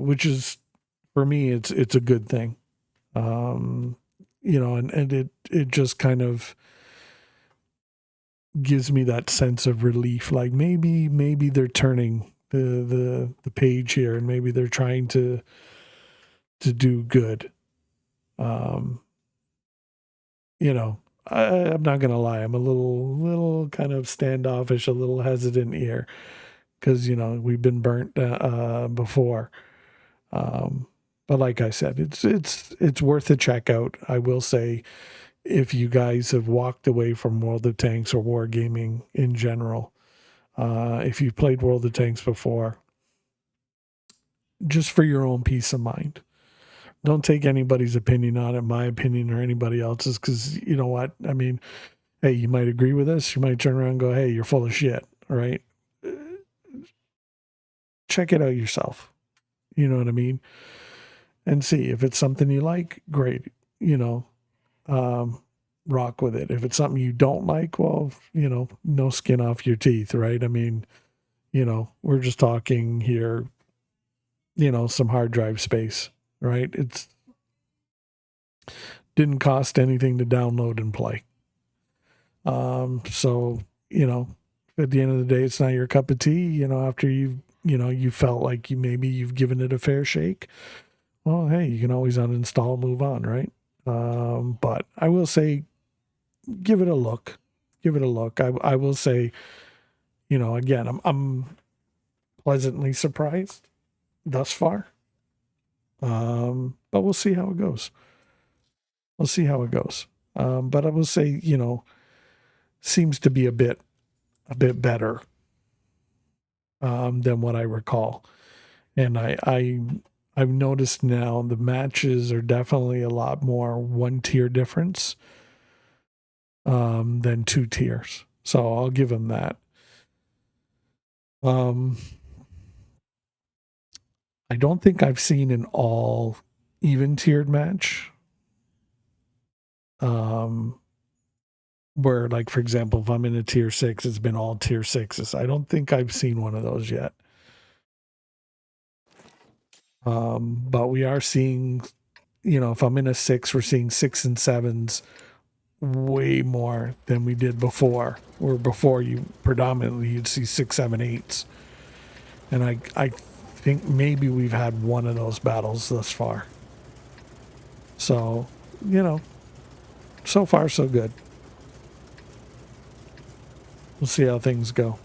which is, for me, it's a good thing. And it just kind of gives me that sense of relief. Like maybe they're turning the page here, and maybe they're trying to do good. I'm not gonna lie, I'm a little kind of standoffish, a little hesitant here, because we've been burnt before. But like I said, it's worth a check out. I will say, if you guys have walked away from World of Tanks or wargaming in general, if you've played World of Tanks before, just for your own peace of mind, don't take anybody's opinion on it, my opinion or anybody else's, because you know what? I mean, hey, you might agree with us. You might turn around and go, hey, you're full of shit, right? Check it out yourself. You know what I mean? And see if it's something you like, great. You know, rock with it. If it's something you don't like, well, you know, no skin off your teeth, right? I mean, you know, we're just talking here, you know, some hard drive space, right? It's didn't cost anything to download and play. So, you know, at the end of the day, it's not your cup of tea, you know, after you felt like you've given it a fair shake. Well, hey, you can always uninstall, move on, right? But I will say, give it a look. Give it a look. I will say, you know, again, I'm pleasantly surprised thus far. But we'll see how it goes. We'll see how it goes. But I will say, you know, seems to be a bit better than what I recall. And I've noticed now the matches are definitely a lot more one tier difference than two tiers. So I'll give them that. I don't think I've seen an all even tiered match. Where, like, for example, if I'm in a tier 6, it's been all tier 6s. I don't think I've seen one of those yet. But we are seeing, you know, if I'm in a 6, we're seeing 6 and 7s way more than we did before. Where before you predominantly you'd see 6, 7, 8s. And I think maybe we've had one of those battles thus far. So, you know, so far so good. We'll see how things go.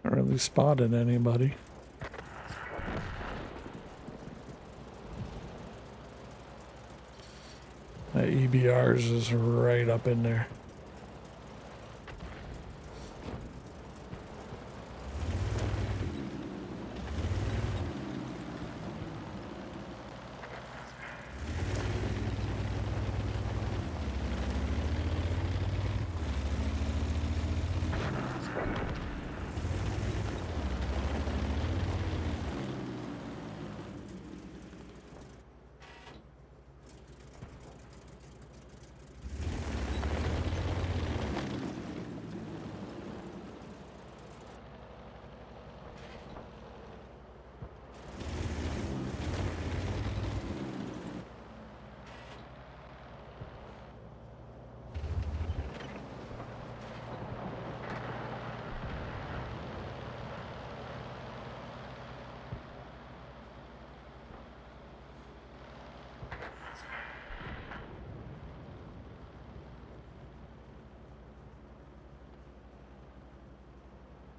Haven't really spotted anybody. That EBRs is right up in there.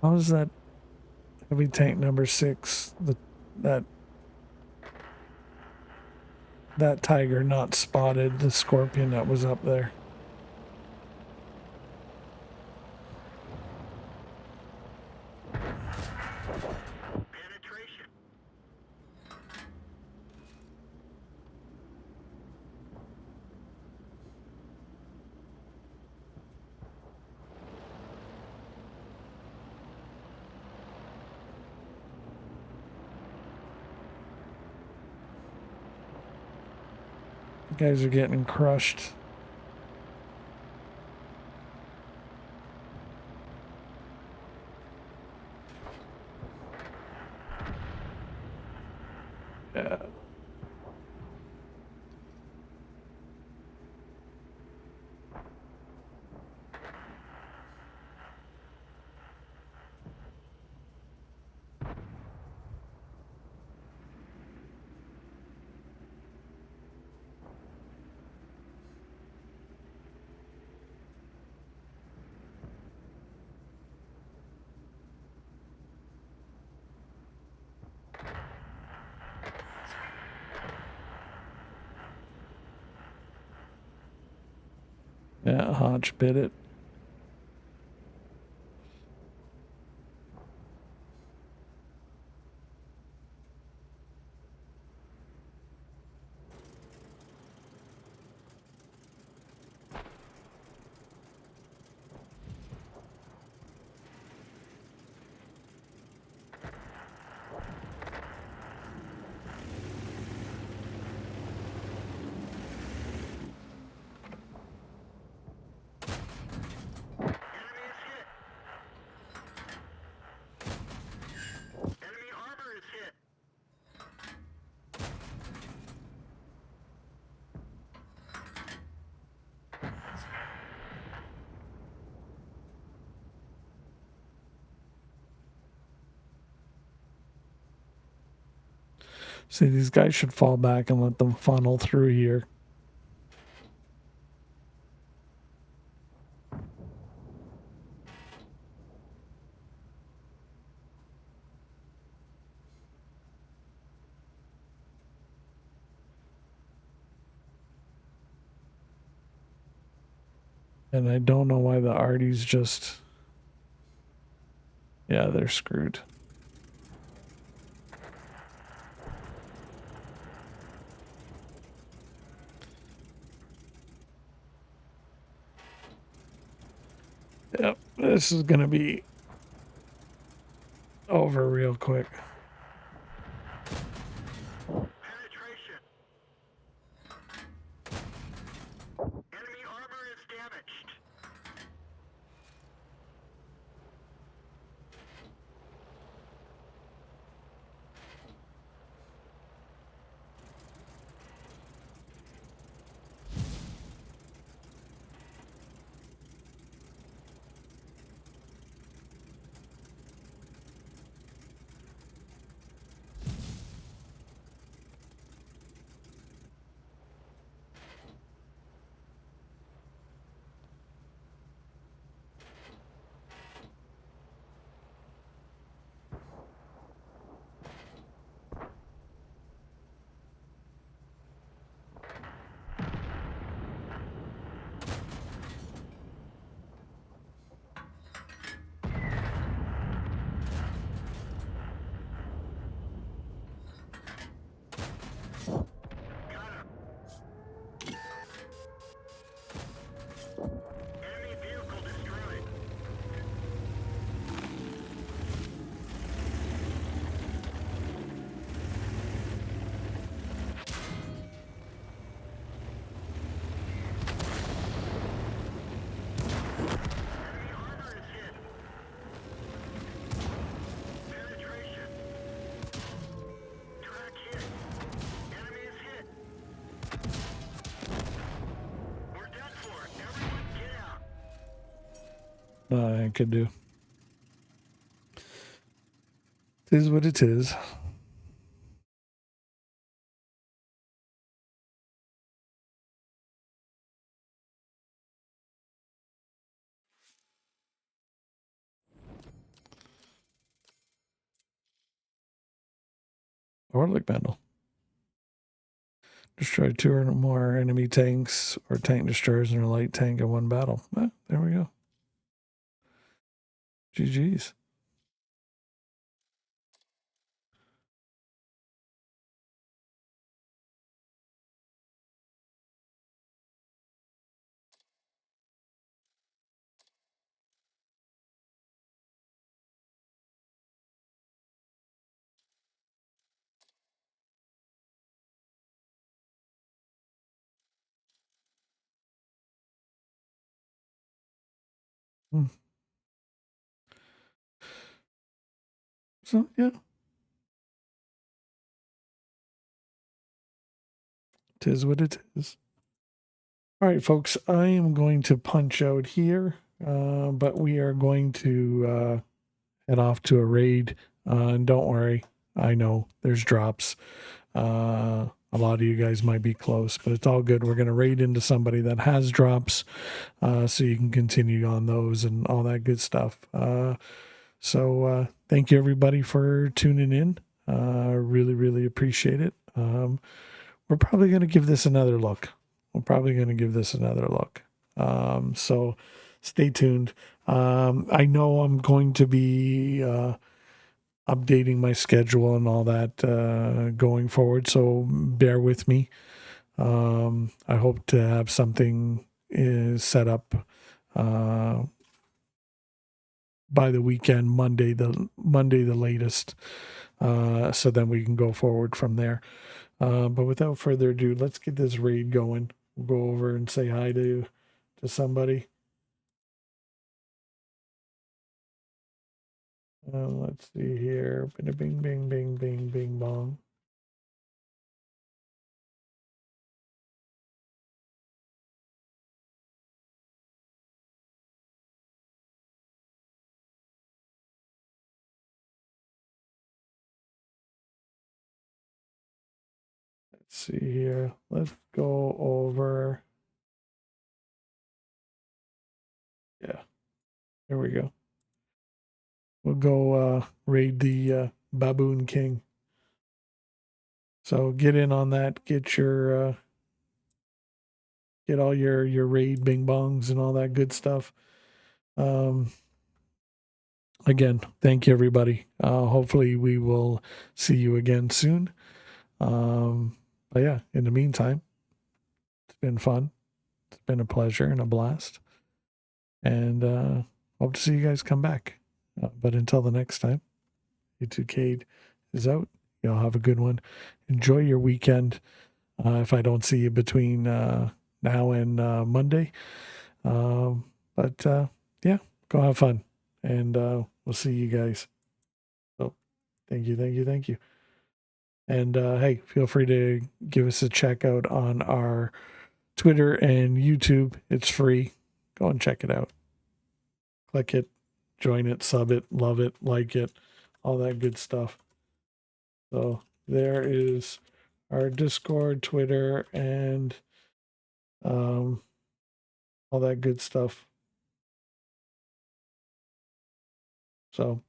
How's that heavy tank number 6? That that tiger not spotted the scorpion that was up there.
Penetration.
You guys are getting crushed. Yeah. Yeah, Hodge bit it.
Enemy armor is hit.
See, these guys should fall back and let them funnel through here. And I don't know why the Arties just... Yeah, they're screwed. Yep, this is gonna be over real quick.
Penetration. Enemy armor is damaged. Enemy vehicle destroyed. Enemy armor is hit. Penetration. Track hit. Enemy is hit. We're done for. Everyone get out.
I could do. It is what it is. Orlick Bundle. Destroy 2 or more enemy tanks or tank destroyers in a light tank in one battle. There we go. GG's. So, yeah. Tis what it is. All right, folks, I am going to punch out here, but we are going to head off to a raid. And don't worry, I know there's drops. A lot of you guys might be close, but it's all good. We're going to raid into somebody that has drops, so you can continue on those and all that good stuff. So thank you, everybody, for tuning in. Really, really appreciate it. We're probably going to give this another look. So stay tuned. I know I'm going to be updating my schedule and all that going forward, so bear with me. I hope to have something set up by the weekend, Monday the latest, so then we can go forward from there. But without further ado, let's get this raid going. We'll go over and say hi to somebody. Let's see here. Bing, bing, bing, bing, bing, bong. Let's see here. Let's go over. Yeah, there we go. We'll go raid the Baboon King. So get in on that. Get your get all your raid bing bongs and all that good stuff. Again, thank you, everybody. Hopefully we will see you again soon. But yeah, in the meantime, it's been fun. It's been a pleasure and a blast. And hope to see you guys come back. But until the next time, YouTube Cade is out. Y'all have a good one. Enjoy your weekend. If I don't see you between now and Monday. But yeah, go have fun. And we'll see you guys. So thank you. And hey, feel free to give us a check out on our Twitter and YouTube. It's free. Go and check it out. Click it, join it, sub it, love it, like it, all that good stuff. So there is our Discord, Twitter, and all that good stuff. So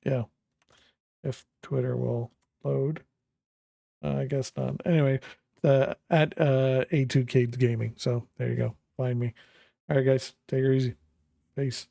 yeah, if Twitter will load, I guess not. Anyway, at A2K Gaming. So there you go. Find me. All right, guys, take it easy. Peace.